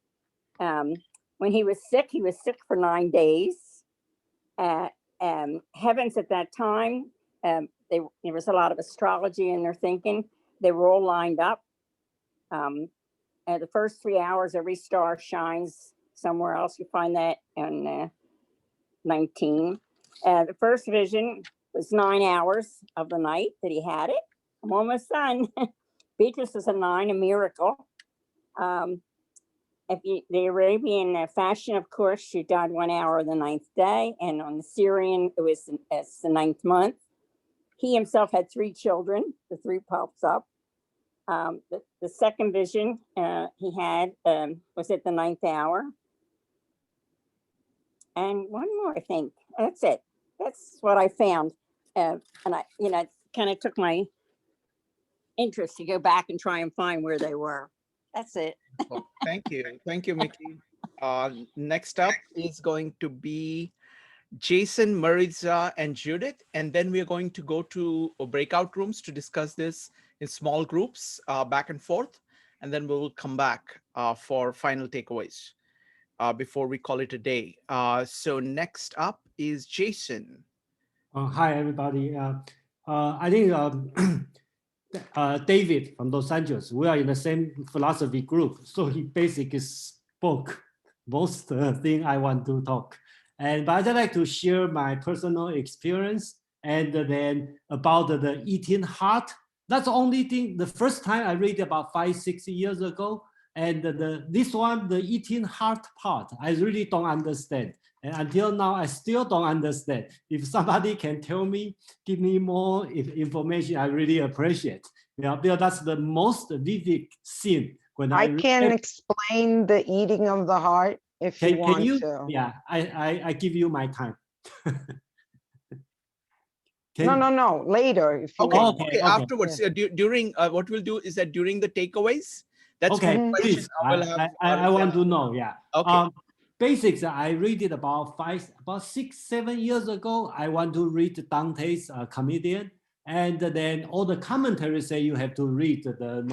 When he was sick for 9 days. Heavens at that time, there was a lot of astrology in their thinking. They were all lined up. The first 3 hours, every star shines somewhere else. You find that in 19. The first vision was 9 hours of the night that he had it. I'm almost done. Beatrice is a 9, a miracle. The Arabian fashion, of course, she died 1 hour of the 9th day, and on the Syrian, it's the 9th month. He himself had 3 children. The 3 pops up. The second vision he had was at the 9th hour. And one more, I think. That's it. That's what I found. And I, it kind of took my interest to go back and try and find where they were. That's it. Well, thank you. Thank you, Mickey. Next up is going to be Jason, Maritza, and Judith. And then we're going to go to breakout rooms to discuss this in small groups, back and forth. And then we'll come back for final takeaways before we call it a day. So next up is Jason. Hi, everybody. I think David from Los Angeles, we are in the same philosophy group. So he basically spoke most thing I want to talk. But I'd like to share my personal experience and then about the eating heart. That's the only thing, the first time I read about 5-6 years ago. And this one, the eating heart part, I really don't understand. And until now, I still don't understand. If somebody can tell me, give me more information, I really appreciate. Because that's the most vivid scene when I can explain the eating of the heart if you want to. Yeah, I give you my time. No, later if you want. Okay, afterwards. Yeah. During what we'll do is that during the takeaways, that's okay, one question please. I will have. I want to know, yeah. Okay. Basics, I read it about 6-7 years ago. I want to read Dante's Comedian. And then all the commentaries say you have to read the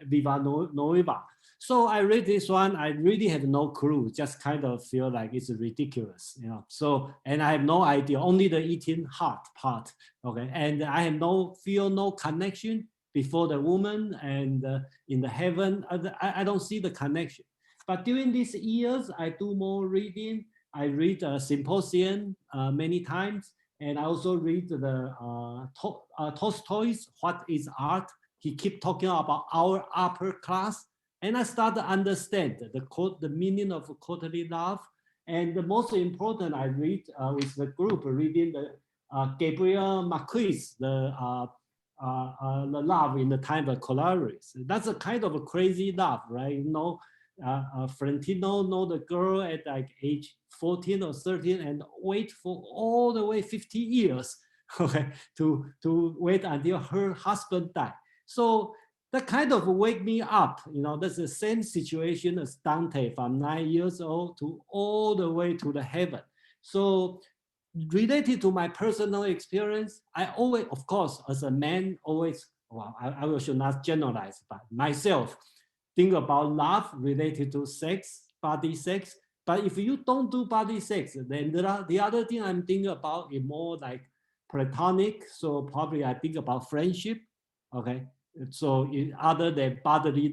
Vita Nuova. So I read this one, I really have no clue, just kind of feel like it's ridiculous, So, and I have no idea, only the eating heart part, okay? And I have feel no connection before the woman and in the heaven, I don't see the connection. But during these years, I do more reading. I read a symposium many times. And I also read the Tolstoy's What is Art? He keep talking about our upper class. And I start to understand the meaning of quarterly love. And the most important, I read with the group, reading the Gabriel Marquis, the love in the time of Colaris. That's a kind of a crazy love, right? Florentino know the girl at like age 14 or 13 and wait for all the way 50 years, okay, to wait until her husband died. So that kind of wake me up, that's the same situation as Dante from 9 years old to all the way to the heaven. So related to my personal experience, I always, of course, as a man, always, well, I should not generalize, but myself, think about love related to sex, body sex. But if you don't do body sex, then the other thing I'm thinking about is more like platonic. So probably I think about friendship. Okay. So other than bodily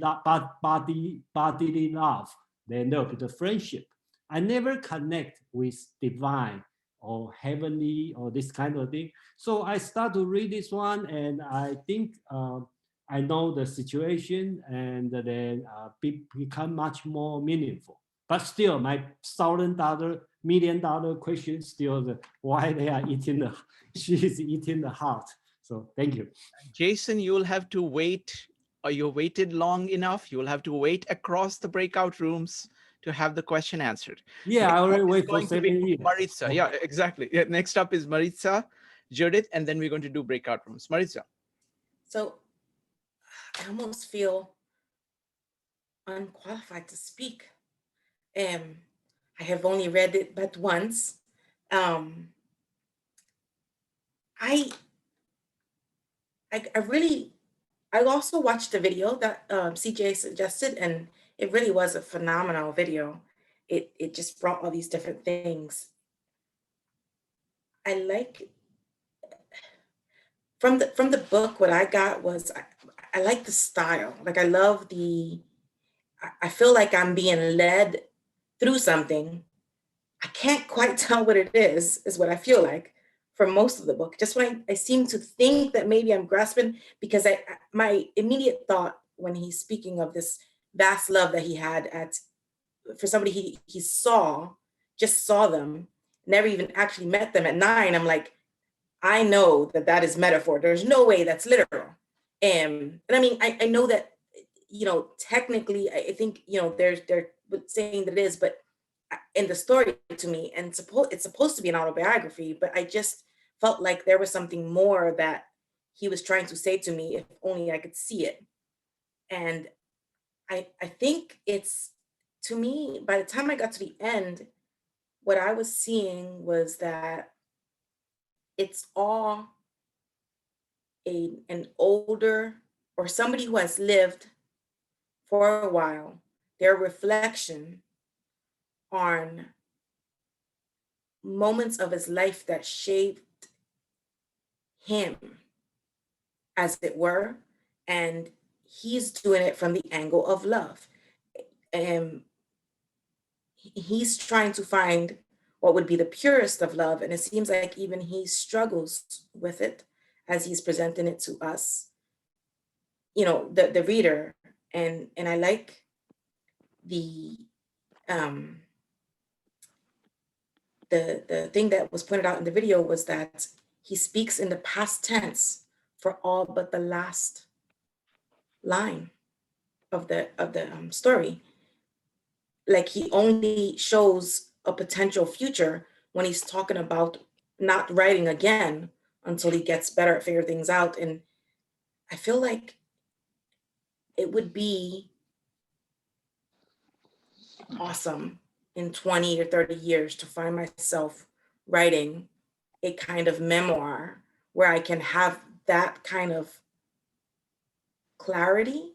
love, then there'll be the friendship. I never connect with divine or heavenly or this kind of thing. So I start to read this one, and I think I know the situation, and then become much more meaningful. But still, my $1,000, $1 million question still why they are eating she is eating the heart. So thank you. Jason, you'll have to wait. You waited long enough. You will have to wait across the breakout rooms to have the question answered. Yeah, I already wait for 7 years. Maritza. Yeah, exactly. Yeah, next up is Maritza, Judith, and then we're going to do breakout rooms. Maritza. So I almost feel unqualified to speak. I have only read it but once. I also watched the video that CJ suggested, and it really was a phenomenal video. It just brought all these different things. I like from the book. What I got was I like the style. Like I love I feel like I'm being led through something. I can't quite tell what it is what I feel like for most of the book. Just when I seem to think that maybe I'm grasping, because my immediate thought when he's speaking of this vast love that he had for somebody he just saw them, never even actually met them at 9. I'm like, I know that is metaphor. There's no way that's literal. And I mean, I know that, technically, I think, they're saying that it is, but in the story to me, and it's supposed to be an autobiography, but I just felt like there was something more that he was trying to say to me, if only I could see it. And I think it's, to me, by the time I got to the end, what I was seeing was that it's all an older, or somebody who has lived for a while, their reflection on moments of his life that shaped him, as it were, and he's doing it from the angle of love. he's trying to find what would be the purest of love. And it seems like even he struggles with it as he's presenting it to us, you know, the reader. And I like the thing that was pointed out in the video was that he speaks in the past tense for all but the last line of the story. Like he only shows a potential future when he's talking about not writing again until he gets better at figuring things out. And I feel like it would be awesome in 20 or 30 years to find myself writing a kind of memoir where I can have that kind of clarity,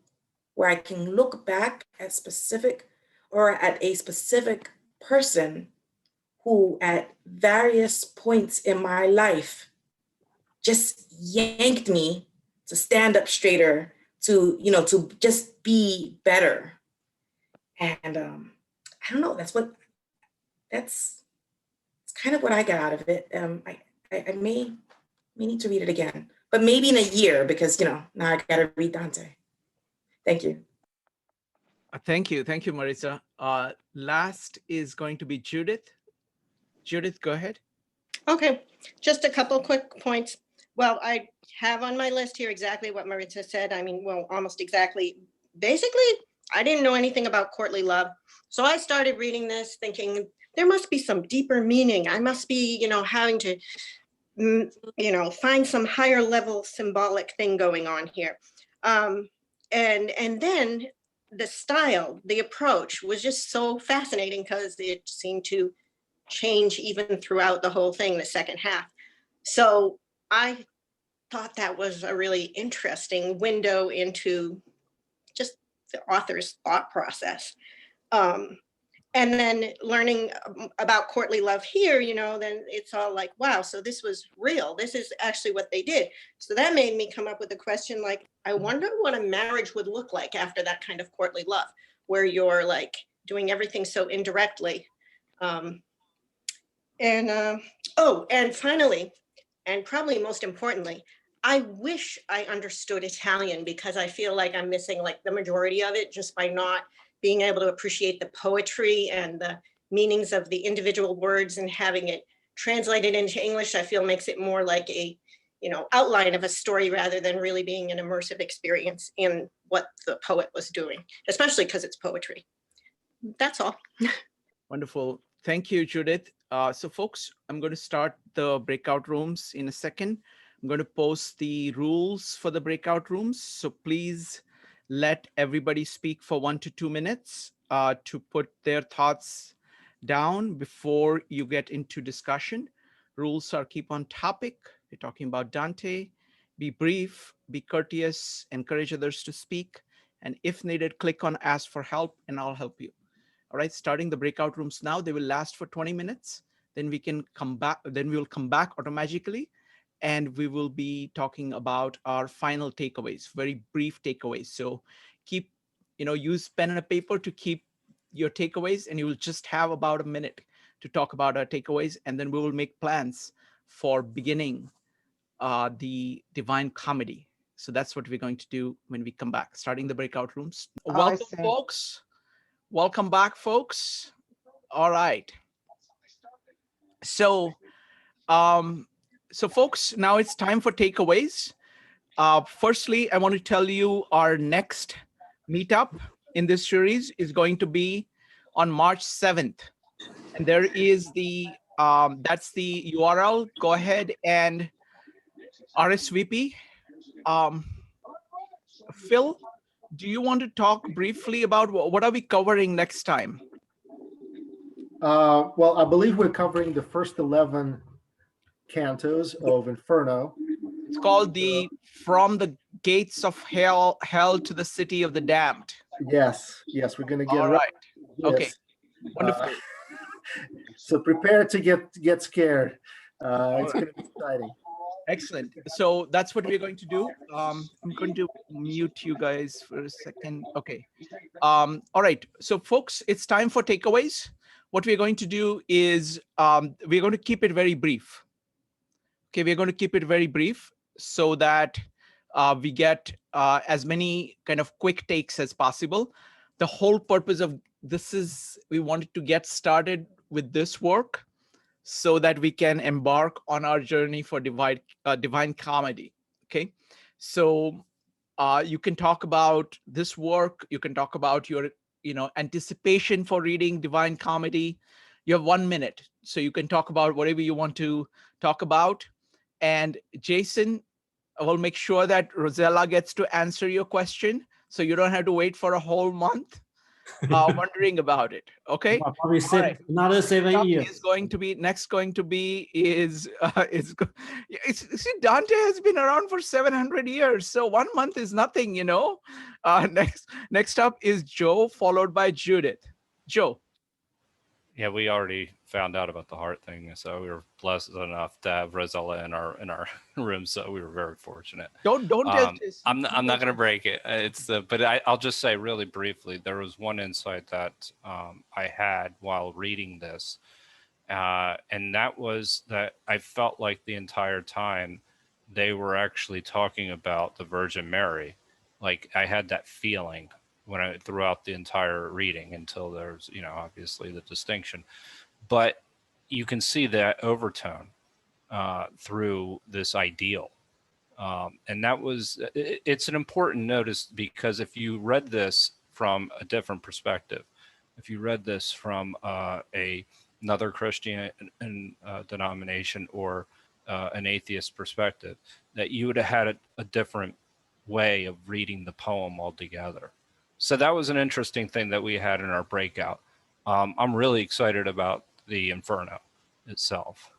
where I can look back at a specific person who at various points in my life just yanked me to stand up straighter, to, you know, to just be better. And I don't know, that's kind of what I got out of it. I may need to read it again, but maybe in a year, because, you know, now I gotta read Dante. Thank you. Thank you, Marisa. Last is going to be Judith. Judith, go ahead. Okay, just a couple quick points. Well, I have on my list here exactly what Marisa said. I mean, well, almost exactly. Basically, I didn't know anything about courtly love. So I started reading this thinking there must be some deeper meaning. I must be, you know, having to, you know, find some higher level symbolic thing going on here. And then the style, the approach was just so fascinating because it seemed to change even throughout the whole thing, the second half. So I thought that was a really interesting window into just the author's thought process. And then learning about courtly love here, you know, then it's all like, wow, so this was real. This is actually what they did. So that made me come up with a question like, I wonder what a marriage would look like after that kind of courtly love, where you're like doing everything so indirectly. And finally, and probably most importantly, I wish I understood Italian, because I feel like I'm missing like the majority of it just by not being able to appreciate the poetry and the meanings of the individual words, and having it translated into English, I feel makes it more like a, you know, outline of a story rather than really being an immersive experience in what the poet was doing, especially because it's poetry. That's all. Wonderful. Thank you, Judith. So folks, I'm going to start the breakout rooms in a second. I'm going to post the rules for the breakout rooms. So please let everybody speak for 1 to 2 minutes to put their thoughts down before you get into discussion. Rules are keep on topic. We're talking about Dante. Be brief, be courteous, encourage others to speak. And if needed, click on ask for help and I'll help you. All right, starting the breakout rooms now. They will last for 20 minutes. Then we can come back. Then we will come back automatically, and we will be talking about our final takeaways, very brief takeaways. So keep, you know, use pen and a paper to keep your takeaways, and you will just have about a minute to talk about our takeaways, and then we will make plans for beginning the Divine Comedy. So that's what we're going to do when we come back, starting the breakout rooms. Welcome, folks. Welcome back, folks. All right. So, folks, now it's time for takeaways. Firstly, I want to tell you our next meetup in this series is going to be on March 7th. And there is the, that's the URL. Go ahead and RSVP. Phil, do you want to talk briefly about what are we covering next time? Well, I believe we're covering the first 11 cantos of Inferno. It's called the From the Gates of Hell to the City of the Damned. Yes, we're going to get all right. Okay, wonderful. So prepare to get scared. It's going to be exciting. Excellent. So that's what we're going to do. I'm going to mute you guys for a second. Okay. All right. So folks, it's time for takeaways. what we're going to do is we're going to keep it very brief. Okay, we're going to keep it very brief so that we get as many kind of quick takes as possible. The whole purpose of this is we wanted to get started with this work so that we can embark on our journey for divine comedy. Okay, so you can talk about this work. You can talk about your anticipation for reading Divine Comedy. You have 1 minute, so you can talk about whatever you want to talk about. And Jason, I will make sure that Rosella gets to answer your question, so you don't have to wait for a whole month wondering about it. Okay. Probably another 7 years. Is going to be see, Dante has been around for 700 years, so 1 month is nothing, Next up is Joe, followed by Judith. Joe. Yeah, we already found out about the heart thing, so we were blessed enough to have Rosella in our room. So we were very fortunate. Don't I'm not going to break it. But I'll just say really briefly. There was one insight that I had while reading this, and that was that I felt like the entire time they were actually talking about the Virgin Mary. Like I had that feeling throughout the entire reading until there's, obviously the distinction, but you can see that overtone through this ideal. And it's an important notice, because if you read this from a different perspective, if you read this from another Christian denomination or an atheist perspective, that you would have had a different way of reading the poem altogether. So that was an interesting thing that we had in our breakout. I'm really excited about the Inferno itself.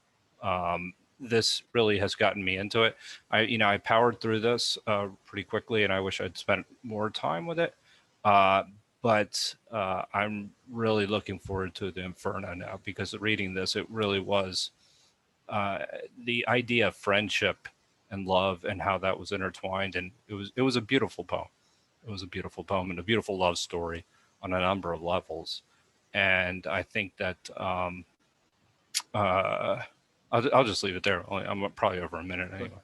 This really has gotten me into it. I powered through this pretty quickly, and I wish I'd spent more time with it. But I'm really looking forward to the Inferno now, because reading this, it really was the idea of friendship and love and how that was intertwined, and it was a beautiful poem. It was a beautiful poem and a beautiful love story on a number of levels. And I think that I'll just leave it there. I'm probably over a minute anyway.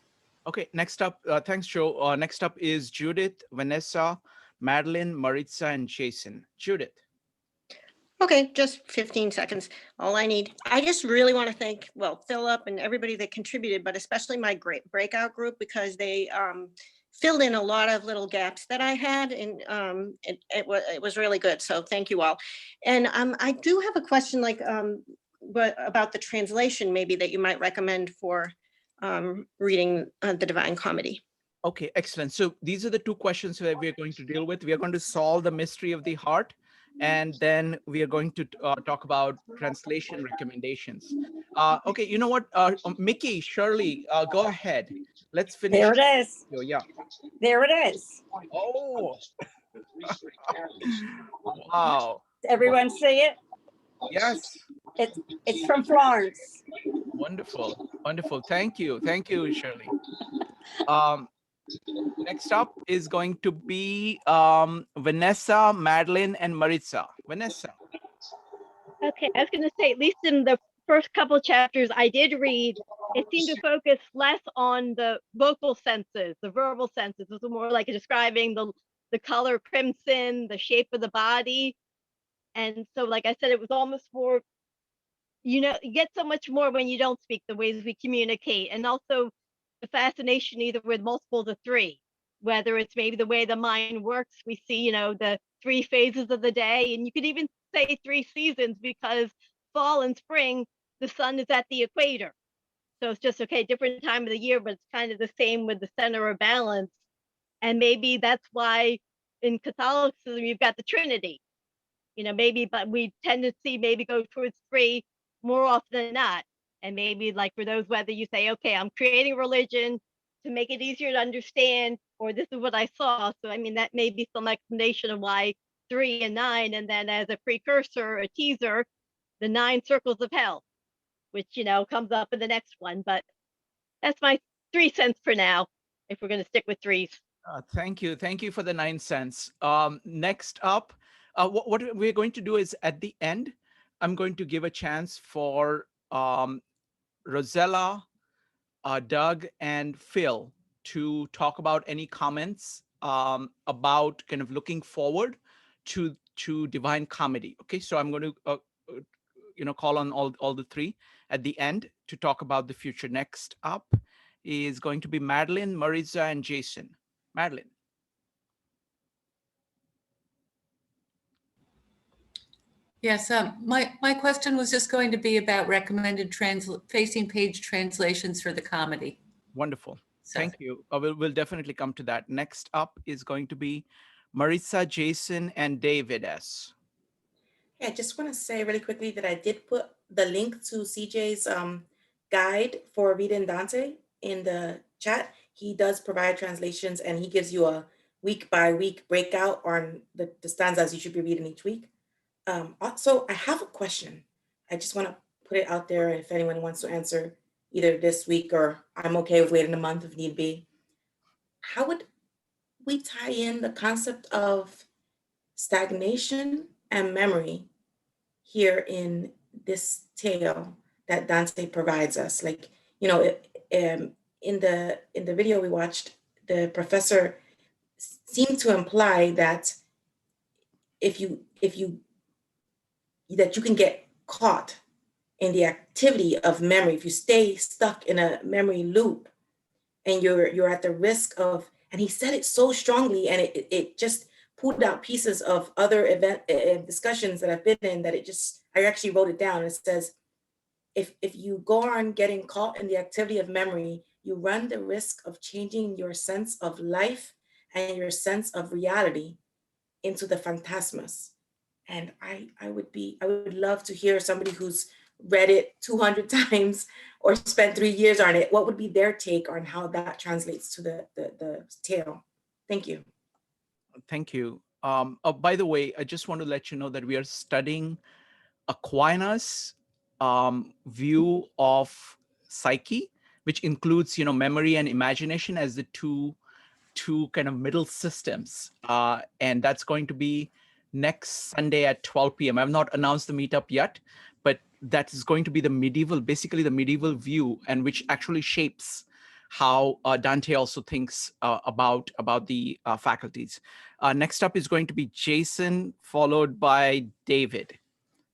Okay, next up, thanks, Joe. Next up is Judith, Vanessa, Madeline, Maritza, and Jason. Judith. Okay, just 15 seconds. All I need. I just really want to thank, Philip and everybody that contributed, but especially my great breakout group, because they filled in a lot of little gaps that I had, and it was really good. So thank you all. And I do have a question, about the translation, maybe, that you might recommend for reading the Divine Comedy. Okay, excellent. So these are the two questions that we're going to deal with. We are going to solve the mystery of the heart, and then we are going to talk about translation recommendations. Okay, you know what, Mickey, Shirley, go ahead. Let's finish. There it is. Oh, yeah. There it is. Oh. Wow. Everyone see it? Yes. It's from Florence. Wonderful. Wonderful. Thank you. Thank you, Shirley. Next up is going to be Vanessa, Madeline, and Maritza. Vanessa. Okay, I was going to say, at least in the first couple chapters I did read, it seemed to focus less on the vocal senses, the verbal senses. It was more like describing the color crimson, the shape of the body. And so, like I said, it was almost more, you get so much more when you don't speak, the ways we communicate. And also the fascination either with multiples of three, whether it's maybe the way the mind works. We see, the 3 phases of the day, and you could even say 3 seasons, because fall and spring, the sun is at the equator. So it's just, okay, different time of the year, but it's kind of the same with the center of balance. And maybe that's why in Catholicism, you've got the Trinity, maybe, but we tend to see maybe go towards 3 more often than not. And maybe, like, for those, whether you say, okay, I'm creating religion to make it easier to understand, or this is what I saw. So, I mean, that may be some explanation of why 3 and 9, and then as a precursor, a teaser, the 9 circles of hell, which, comes up in the next one. But that's my 3 cents for now, if we're going to stick with 3s. Thank you. Thank you for the 9 cents. Next up, what we're going to do is, at the end, I'm going to give a chance for Rosella, Doug, and Phil to talk about any comments about kind of looking forward to Divine Comedy. Okay, so I'm going to call on all the three at the end to talk about the future. Next up is going to be Madeline, Maritza, and Jason. Madeline. Yes, my question was just going to be about recommended facing page translations for the comedy. Wonderful. Thank you. We'll definitely come to that. Next up is going to be Maritza, Jason, and David S. Yeah, I just want to say really quickly that I did put the link to CJ's guide for reading Dante in the chat. He does provide translations, and he gives you a week by week breakout on the stanzas you should be reading each week. Also, I have a question. I just want to put it out there if anyone wants to answer either this week, or I'm okay with waiting a month if need be. How would we tie in the concept of stagnation and memory here in this tale that Dante provides us? Like, you know, in the video we watched, the professor seemed to imply that if you can get caught in the activity of memory, if you stay stuck in a memory loop, and you're at the risk of, and he said it so strongly, and it just pulled out pieces of other discussions that I've been in, that I actually wrote it down. It says, if you go on getting caught in the activity of memory, you run the risk of changing your sense of life and your sense of reality into the phantasmas. And I would love to hear somebody who's read it 200 times or spent 3 years on it. What would be their take on how that translates to the tale? Thank you. Thank you. By the way, I just want to let you know that we are studying Aquinas' view of psyche, which includes, memory and imagination as the two kind of middle systems. And that's going to be next Sunday at 12 p.m. I've not announced the meetup yet, but that is going to be basically the medieval view, and which actually shapes how Dante also thinks about the faculties. Next up is going to be Jason, followed by David.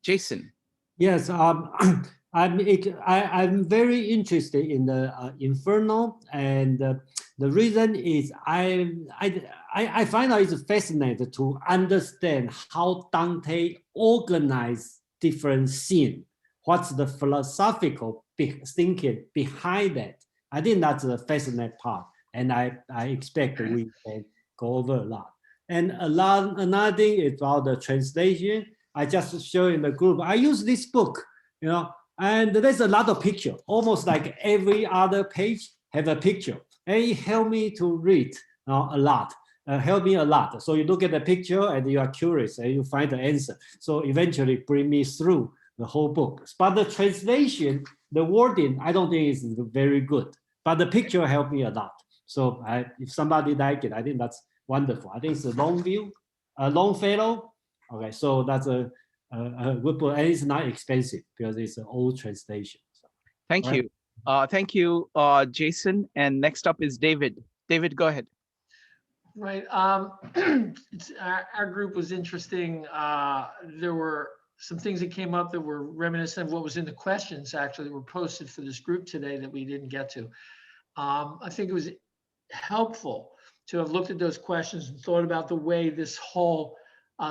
Jason. Yes, I'm very interested in the Inferno, and the reason is I find out it's fascinating to understand how Dante organized different scenes. What's the philosophical thinking behind that? I think that's the fascinating part, and I expect that we can go over a lot. And another thing is about the translation. I just show in the group. I use this book, and there's a lot of picture. Almost like every other page have a picture, and it helped me to read a lot. Helped me a lot. So you look at the picture and you are curious and you find the answer. So eventually bring me through the whole book. But the translation, the wording, I don't think is very good. But the picture helped me a lot. So if somebody like it, I think that's wonderful. I think it's a long view, a long fellow. Okay, so that's a good book, and it's not expensive because it's an old translation. So, thank you. Thank you, Jason. And next up is David. David, go ahead. Right. Our group was interesting. There were some things that came up that were reminiscent of what was in the questions, actually, that were posted for this group today that we didn't get to. I think it was helpful to have looked at those questions and thought about the way this whole,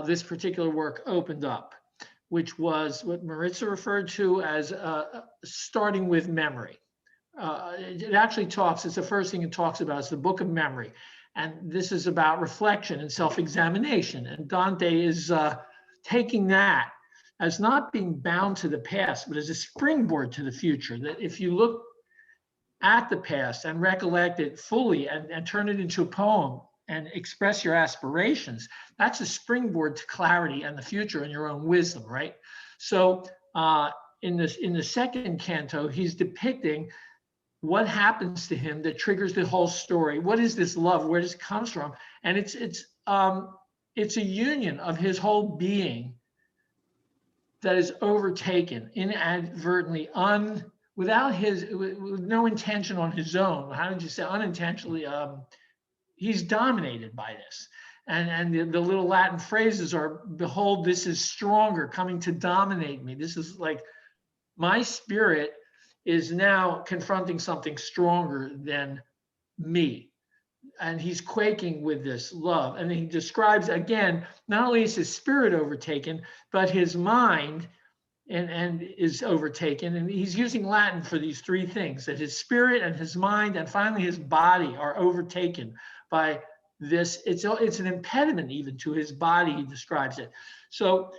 this particular work opened up, which was what Maritza referred to as starting with memory. It actually talks, it's the first thing it talks about, it's the book of memory. And this is about reflection and self-examination. And Dante is taking that as not being bound to the past, but as a springboard to the future. That if you look at the past and recollect it fully and turn it into a poem and express your aspirations, that's a springboard to clarity and the future and your own wisdom, right? So in the second canto, he's depicting what happens to him that triggers the whole story. What is this love? Where does it come from? And it's a union of his whole being that is overtaken inadvertently, with no intention on his own. How did you say unintentionally? He's dominated by this. And the little Latin phrases are, behold, this is stronger, coming to dominate me. This is like, my spirit is now confronting something stronger than me. And he's quaking with this love. And he describes, again, not only is his spirit overtaken, but his mind and is overtaken. And he's using Latin for these three things, that his spirit and his mind and finally his body are overtaken by this. It's an impediment even to his body, he describes it. So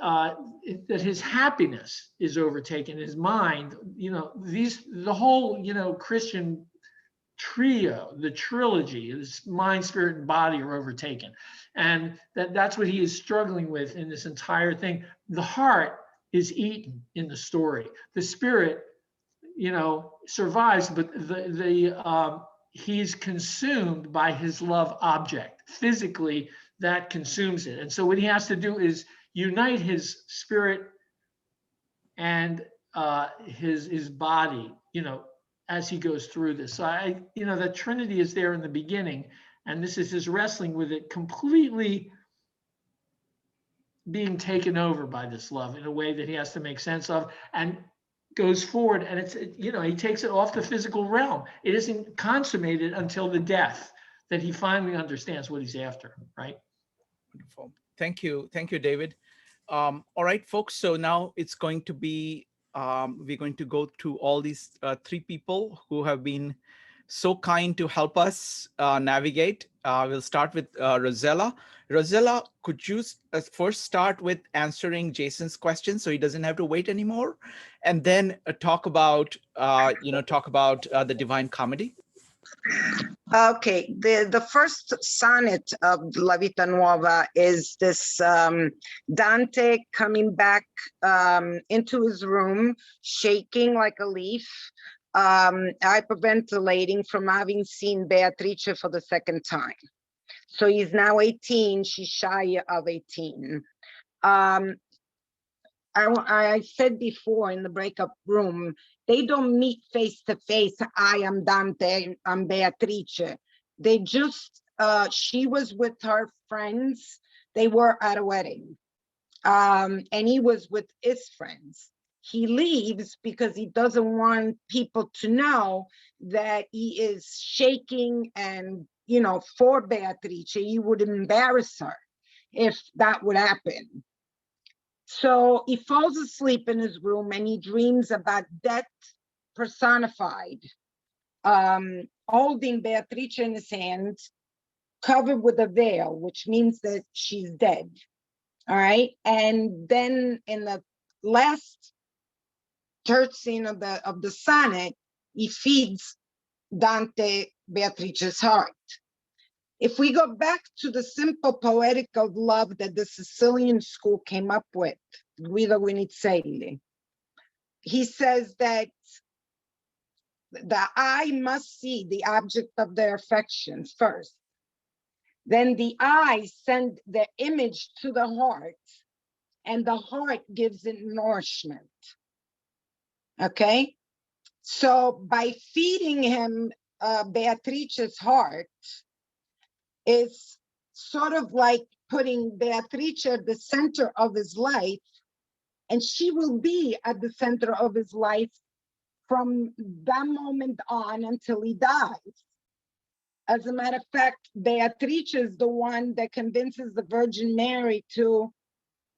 that his happiness is overtaken, his mind, the whole, Christian trio, the trilogy, his mind, spirit, and body are overtaken. And that's what he is struggling with in this entire thing. The heart is eaten in the story. The spirit, survives, but he's consumed by his love object. Physically, that consumes it. And so what he has to do is unite his spirit and his body, as he goes through this. So the Trinity is there in the beginning, and this is his wrestling with it, completely being taken over by this love in a way that he has to make sense of, and goes forward. And he takes it off the physical realm. It isn't consummated until the death that he finally understands what he's after, right? Wonderful. Thank you, David. All right, folks. So now it's going to be, we're going to go through all these three people who have been so kind to help us navigate. We'll start with Rosella. Rosella, could you first start with answering Jason's question so he doesn't have to wait anymore, and then talk about the Divine Comedy? Okay, the first sonnet of La Vita Nuova is this Dante coming back into his room, shaking like a leaf, hyperventilating from having seen Beatrice for the second time. So he's now 18, she's shy of 18. I said before in the breakup room, they don't meet face to face. I am Dante, I'm Beatrice. They just, she was with her friends. They were at a wedding. And he was with his friends. He leaves because he doesn't want people to know that he is shaking and, for Beatrice. He would embarrass her if that would happen. So he falls asleep in his room and he dreams about death personified, holding Beatrice in his hands, covered with a veil, which means that she's dead. All right. And then in the last third scene of the sonnet, he feeds Dante Beatrice's heart. If we go back to the simple poetic of love that the Sicilian school came up with, Guido Guinizelli, he says that the eye must see the object of their affection first. Then the eyes send the image to the heart, and the heart gives it nourishment. Okay? So by feeding him Beatrice's heart, is sort of like putting Beatrice at the center of his life, and she will be at the center of his life from that moment on until he dies. As a matter of fact, Beatrice is the one that convinces the Virgin Mary to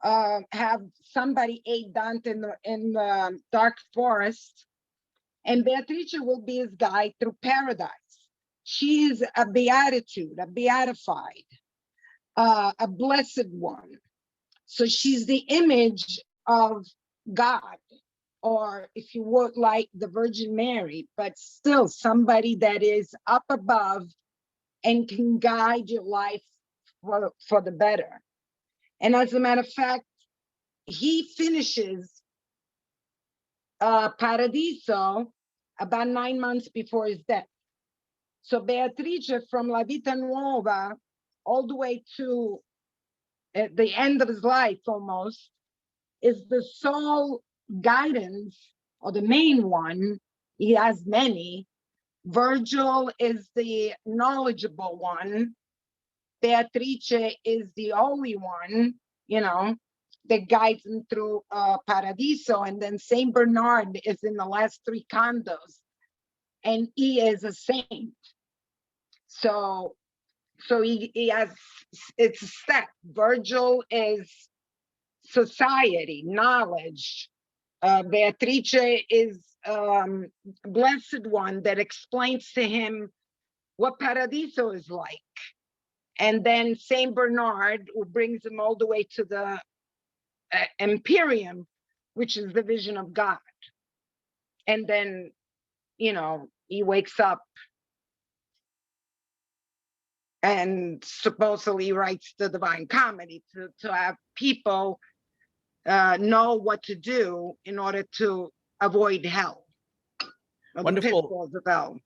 have somebody aid Dante in the dark forest, and Beatrice will be his guide through paradise. She is a beatitude, a beatified, a blessed one. So she's the image of God, or if you would, like the Virgin Mary, but still somebody that is up above and can guide your life for the better. And as a matter of fact, he finishes Paradiso about 9 months before his death. So Beatrice, from La Vita Nuova all the way to the end of his life almost, is the sole guidance, or the main one. He has many. Virgil is the knowledgeable one. Beatrice is the holy one, you know, that guides him through Paradiso. And then Saint Bernard is in the last 3 cantos, and he is a saint. So he has, it's a step. Virgil is society, knowledge. Beatrice is blessed one that explains to him what Paradiso is like. And then Saint Bernard, who brings him all the way to the Empyrean, which is the vision of God. And then, you know, he wakes up and supposedly writes the Divine Comedy to have people know what to do in order to avoid hell. Wonderful. The pitfalls of hell.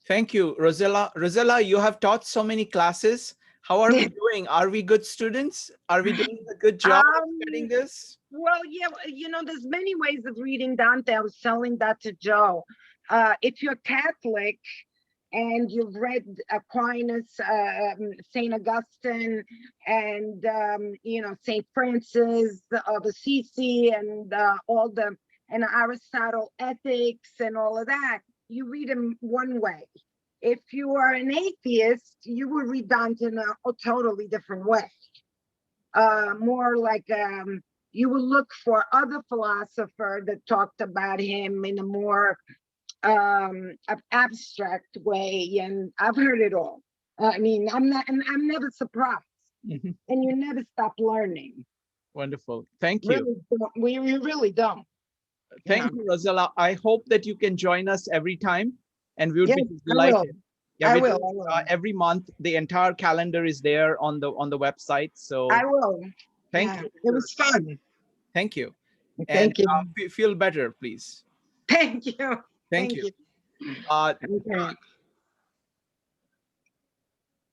Thank you, Rosella. Rosella, you have taught so many classes. How are we doing? Are we good students? Are we doing a good job of getting this? Well, yeah, you know, there's many ways of reading Dante. I was telling that to Joe. If you're Catholic and you've read Aquinas, St. Augustine, and, you know, St. Francis of Assisi, and and Aristotle ethics and all of that, you read them one way. If you are an atheist, you will read Dante in a totally different way. More like you will look for other philosophers that talked about him in a more abstract way, and I've heard it all. I mean, I'm never surprised, and you never stop learning. Wonderful, thank Really, you. we really don't. Thank you, Rosella. I hope that you can join us every time, and we would be delighted. I will. Every month, the entire calendar is there on the website. So I will. Thank you. It was fun. Thank you. Thank you. Feel better, please. Thank you. Thank you.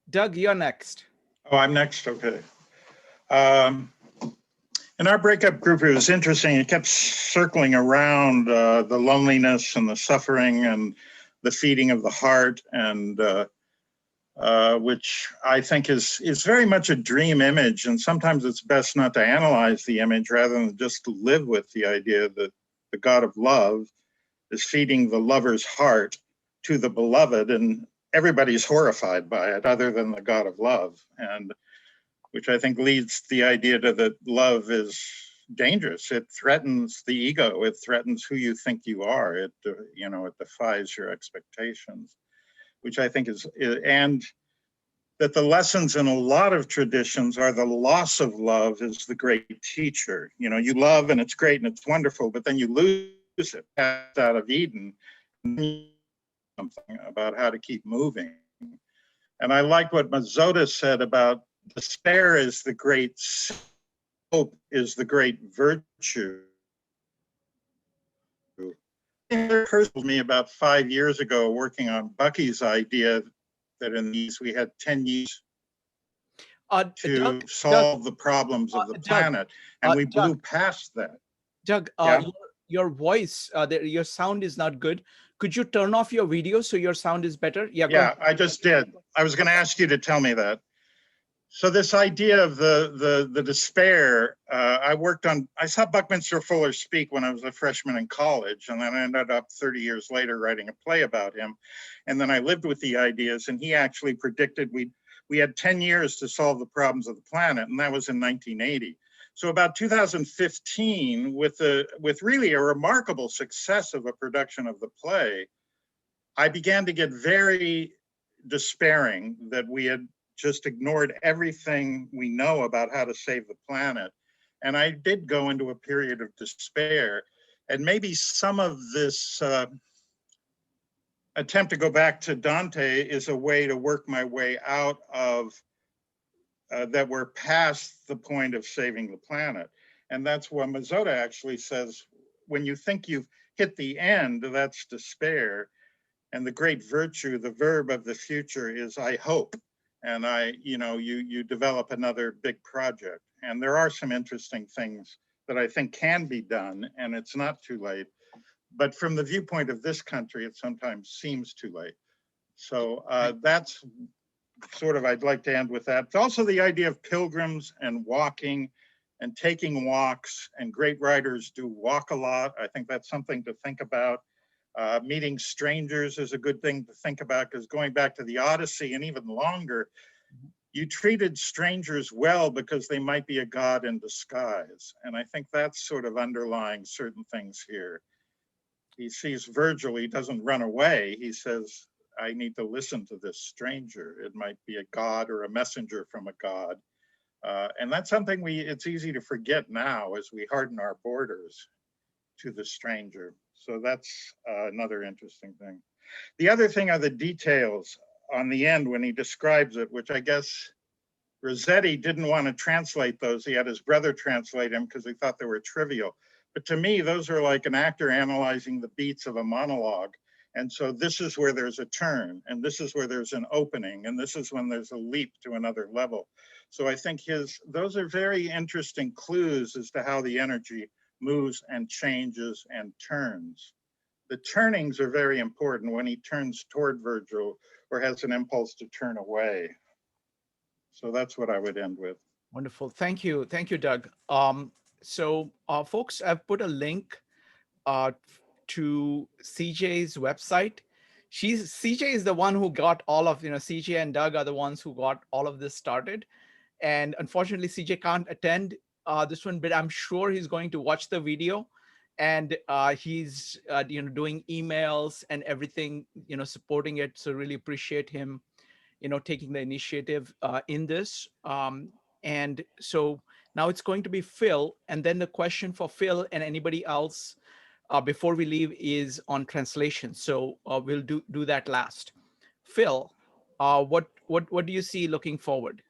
Doug, you're next. Oh, I'm next. Okay. In our breakup group, it was interesting. It kept circling around the loneliness and the suffering and the feeding of the heart, and which I think is very much a dream image. And sometimes it's best not to analyze the image rather than just to live with the idea that the God of love is feeding the lover's heart to the beloved, and everybody's horrified by it other than the God of love. And which I think leads the idea to that love is dangerous. It threatens the ego. It threatens who you think you are. It, you know, it defies your expectations, which I think is, and that the lessons in a lot of traditions are the loss of love is the great teacher. You know, you love and it's great and it's wonderful, but then you lose it, cast out of Eden, something about how to keep moving. And I like what Mazzotta said about despair is the great hope is the great virtue. It occurred to me about 5 years ago working on Bucky's idea that in these we had 10 years to solve the problems of the planet, and we blew past that. Doug, your voice, your sound is not good. Could you turn off your video so your sound is better? Yeah, I just did. I was going to ask you to tell me that. So this idea of the despair, I saw Buckminster Fuller speak when I was a freshman in college, and then I ended up 30 years later writing a play about him. And then I lived with the ideas, and he actually predicted we had 10 years to solve the problems of the planet, and that was in 1980. So about 2015, with really a remarkable success of a production of the play, I began to get very despairing that we had just ignored everything we know about how to save the planet. And I did go into a period of despair. And maybe some of this attempt to go back to Dante is a way to work my way out of that we're past the point of saving the planet. And that's what Mazzotta actually says, when you think you've hit the end, that's despair. And the great virtue, the verb of the future is I hope. And you develop another big project. And there are some interesting things that I think can be done, and it's not too late. But from the viewpoint of this country, it sometimes seems too late. So that's sort of, I'd like to end with that. Also the idea of pilgrims and walking and taking walks, and great writers do walk a lot. I think that's something to think about. Meeting strangers is a good thing to think about, because going back to the Odyssey and even longer, you treated strangers well because they might be a god in disguise. And I think that's sort of underlying certain things here. He sees Virgil, he doesn't run away. He says, I need to listen to this stranger. It might be a god or a messenger from a god. And that's something it's easy to forget now as we harden our borders to the stranger. So that's another interesting thing. The other thing are the details on the end when he describes it, which I guess Rossetti didn't want to translate those. He had his brother translate them because he thought they were trivial. But to me, those are like an actor analyzing the beats of a monologue. And so this is where there's a turn, and this is where there's an opening, and this is when there's a leap to another level. So I think those are very interesting clues as to how the energy moves and changes and turns. The turnings are very important when he turns toward Virgil or has an impulse to turn away. So that's what I would end with. Wonderful. Thank you. Thank you, Doug. So folks, I've put a link to CJ's website. CJ is the one who got all of, CJ and Doug are the ones who got all of this started. And unfortunately, CJ can't attend this one, but I'm sure he's going to watch the video, and he's doing emails and everything, supporting it. So really appreciate him, taking the initiative in this. And so now it's going to be Phil, and then the question for Phil and anybody else before we leave is on translation. So we'll do that last. Phil, what do you see looking forward?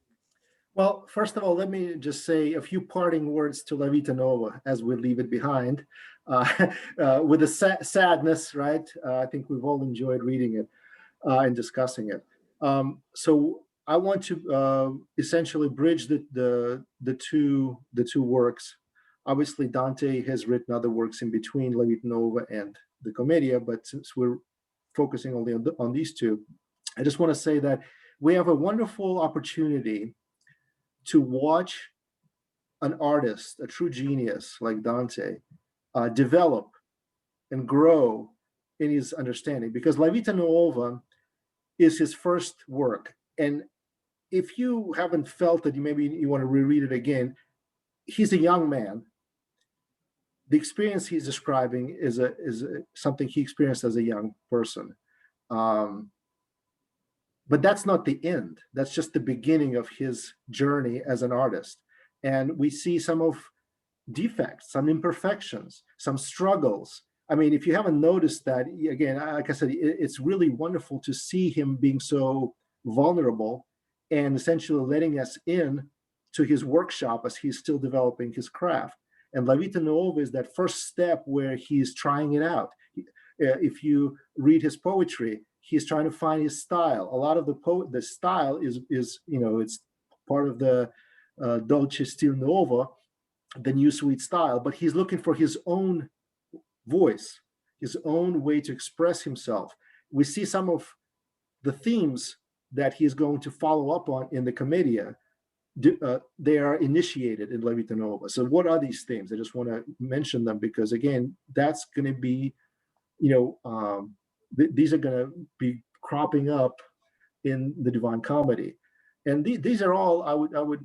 Well, first of all, let me just say a few parting words to La Vita Nuova as we leave it behind, with a sadness, right? I think we've all enjoyed reading it and discussing it. So I want to essentially bridge the two works. Obviously, Dante has written other works in between La Vita Nuova and the Commedia, but since we're focusing only on these two, I just want to say that we have a wonderful opportunity to watch an artist, a true genius like Dante, develop and grow in his understanding, because La Vita Nuova is his first work. And if you haven't felt that maybe you want to reread it again, he's a young man. The experience he's describing is something he experienced as a young person. But that's not the end. That's just the beginning of his journey as an artist. And we see some of defects, some imperfections, some struggles. I mean, if you haven't noticed that, again, like I said, it's really wonderful to see him being so vulnerable and essentially letting us in to his workshop as he's still developing his craft. And La Vita Nuova is that first step where he's trying it out. If you read his poetry, he's trying to find his style. A lot of the style is it's part of the dolce stil nuovo, the new sweet style, but he's looking for his own voice, his own way to express himself. We see some of the themes that he's going to follow up on in the Commedia. They are initiated in La Vita Nuova. So what are these themes? I just want to mention them because, again, that's going to be, these are going to be cropping up in the Divine Comedy. And these are all, I would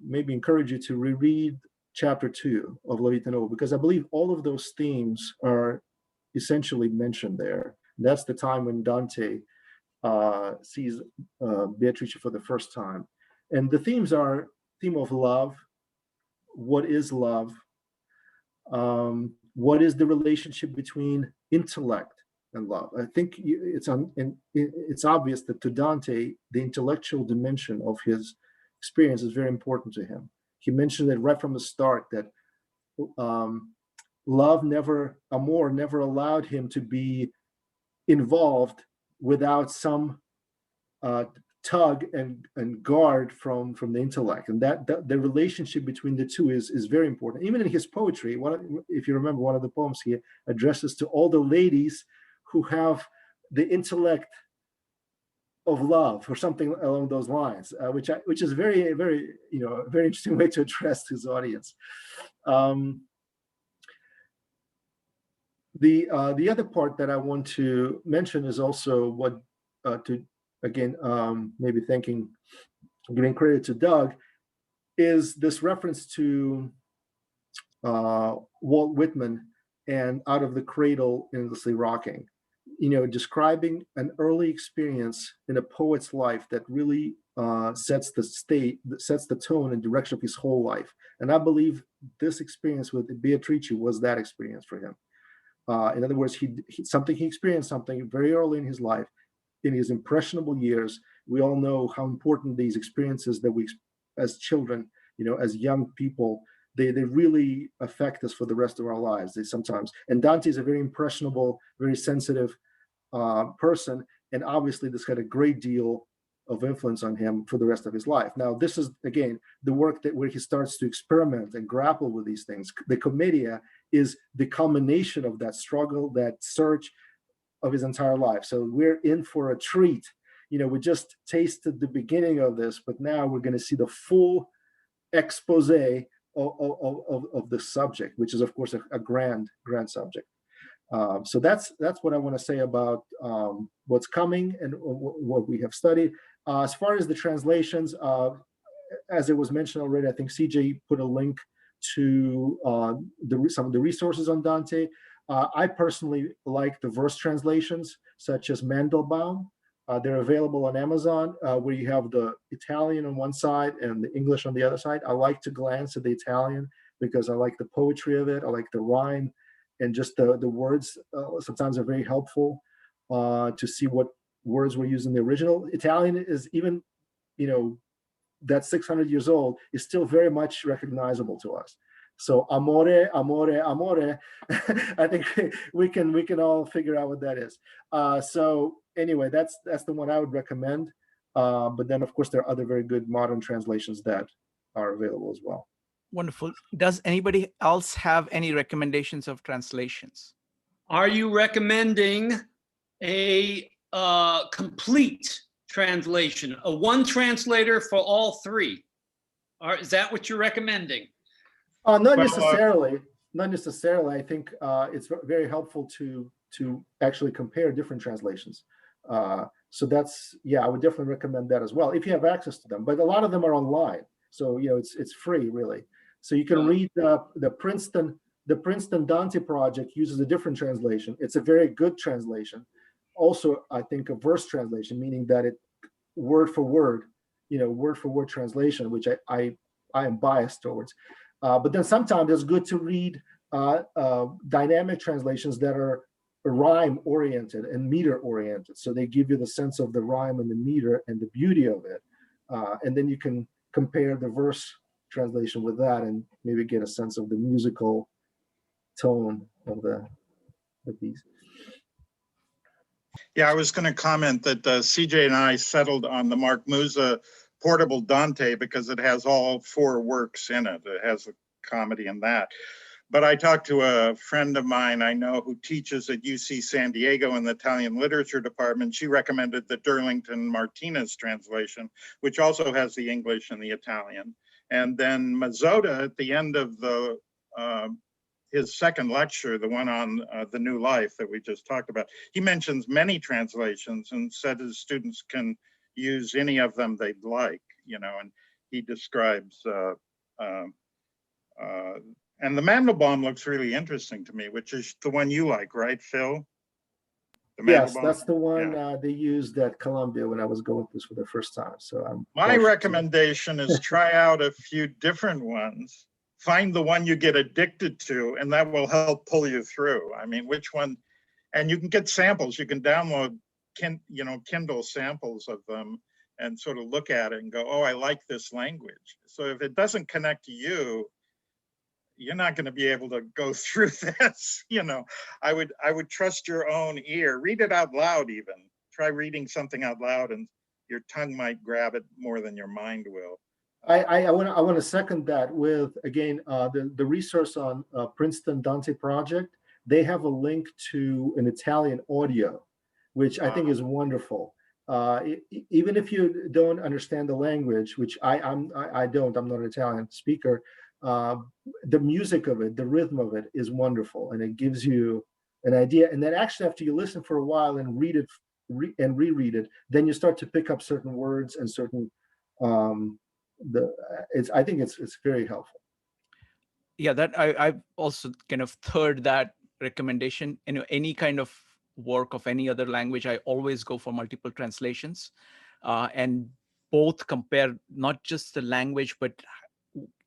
maybe encourage you to reread chapter 2 of La Vita Nuova, because I believe all of those themes are essentially mentioned there. That's the time when Dante sees Beatrice for the first time. And the themes are theme of love. What is love? What is the relationship between intellect and love? I think it's obvious that to Dante, the intellectual dimension of his experience is very important to him. He mentioned it right from the start that amor never allowed him to be involved without some tug and guard from the intellect, and that the relationship between the two is very important. Even in his poetry, if you remember, one of the poems he addresses to all the ladies who have the intellect of love, or something along those lines, which is very, very, a very interesting way to address his audience. The other part that I want to mention is also what maybe giving credit to Doug, is this reference to Walt Whitman and Out of the Cradle, Endlessly Rocking, describing an early experience in a poet's life that really sets the tone and direction of his whole life. And I believe this experience with Beatrice was that experience for him. In other words, he experienced something very early in his life, in his impressionable years. We all know how important these experiences that we, as children, as young people, they really affect us for the rest of our lives. They sometimes, and Dante is a very impressionable, very sensitive person, and obviously this had a great deal of influence on him for the rest of his life. Now, this is again the work where he starts to experiment and grapple with these things. The Commedia is the culmination of that struggle, that search of his entire life. So we're in for a treat. We just tasted the beginning of this, but now we're going to see the full expose of the subject, which is of course a grand subject. So that's what I want to say about what's coming and what we have studied. As far as the translations, as it was mentioned already, I think CJ put a link to some of the resources on Dante. I personally like the verse translations, such as Mandelbaum. They're available on Amazon, where you have the Italian on one side and the English on the other side. I like to glance at the Italian because I like the poetry of it. I like the rhyme, and just the words sometimes are very helpful to see what words were used in the original. Italian is even, that's 600 years old, is still very much recognizable to us. So amore, amore, amore. I think we can all figure out what that is. So anyway, that's the one I would recommend. But then of course there are other very good modern translations that are available as well. Wonderful. Does anybody else have any recommendations of translations? Are you recommending a complete translation, a one translator for all three? Is that what you're recommending? Not necessarily. Not necessarily. I think it's very helpful to actually compare different translations. So that's, I would definitely recommend that as well if you have access to them. But a lot of them are online, so it's free really. So you can read the Princeton Dante Project uses a different translation. It's a very good translation. Also, I think a verse translation, meaning that it word for word translation, which I am biased towards. But then sometimes it's good to read dynamic translations that are rhyme oriented and meter oriented. So they give you the sense of the rhyme and the meter and the beauty of it. And then you can compare the verse translation with that and maybe get a sense of the musical tone of the piece. Yeah, I was going to comment that CJ and I settled on the Mark Musa Portable Dante because it has all four works in it. It has a comedy in that. But I talked to a friend of mine I know who teaches at UC San Diego in the Italian literature department. She recommended the Durlington Martinez translation, which also has the English and the Italian. And then Mazzotta at the end of the his second lecture, the one on the new life that we just talked about, he mentions many translations and said his students can use any of them they'd like, and he describes, and the Mandelbaum looks really interesting to me, which is the one you like, right, Phil? Yes, that's the one they used at Columbia when I was going through this for the first time. So my recommendation is try out a few different ones. Find the one you get addicted to, and that will help pull you through. I mean, which one? And you can get samples. You can download, Kindle samples of them and sort of look at it and go, oh, I like this language. So if it doesn't connect to you, you're not going to be able to go through this. I would trust your own ear. Read it out loud even. Try reading something out loud and your tongue might grab it more than your mind will. I want to second that with, again, the resource on Princeton Dante Project. They have a link to an Italian audio, which I think is wonderful. Even if you don't understand the language, which I don't, I'm not an Italian speaker, the music of it, the rhythm of it is wonderful, and it gives you an idea. And then actually, after you listen for a while and read it and reread it, then you start to pick up certain words and certain I think it's very helpful. Yeah, that I've also kind of third that recommendation. Any kind of work of any other language, I always go for multiple translations, and both compare not just the language, but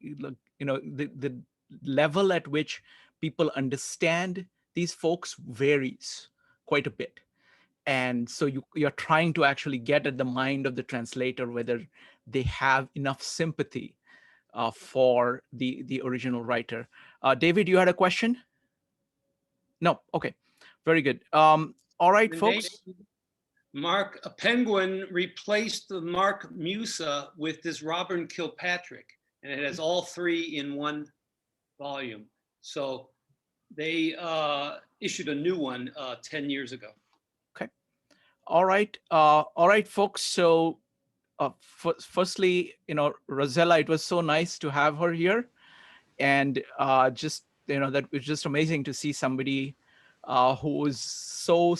the level at which people understand these folks varies quite a bit. And so you're trying to actually get at the mind of the translator, whether they have enough sympathy for the original writer. David, you had a question? No, okay, very good. All right, folks. Mark, a Penguin replaced the Mark Musa with this Robin Kilpatrick, and it has all three in one volume. So they issued a new one 10 years ago. Okay. All right, folks. So firstly, Rosella, it was so nice to have her here, and just that was just amazing to see somebody who is so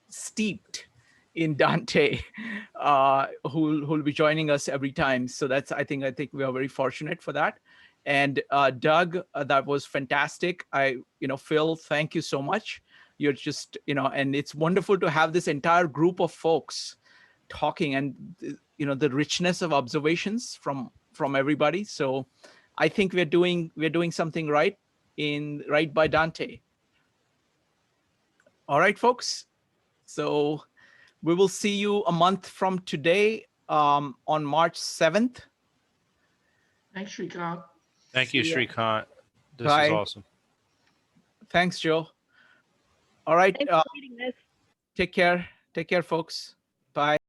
steeped in Dante, who'll be joining us every time. So that's I think we are very fortunate for that. And Doug, that was fantastic. Phil, thank you so much. You're just and it's wonderful to have this entire group of folks talking, and the richness of observations from everybody. So I think we're doing something right by Dante. All right, folks. So we will see you a month from today, on March 7th. Thanks, Shrikant. Thank you, Shrikant. This Bye. was awesome. Thanks, Joe. All right. Thanks for reading this. Take care. Take care, folks. Bye.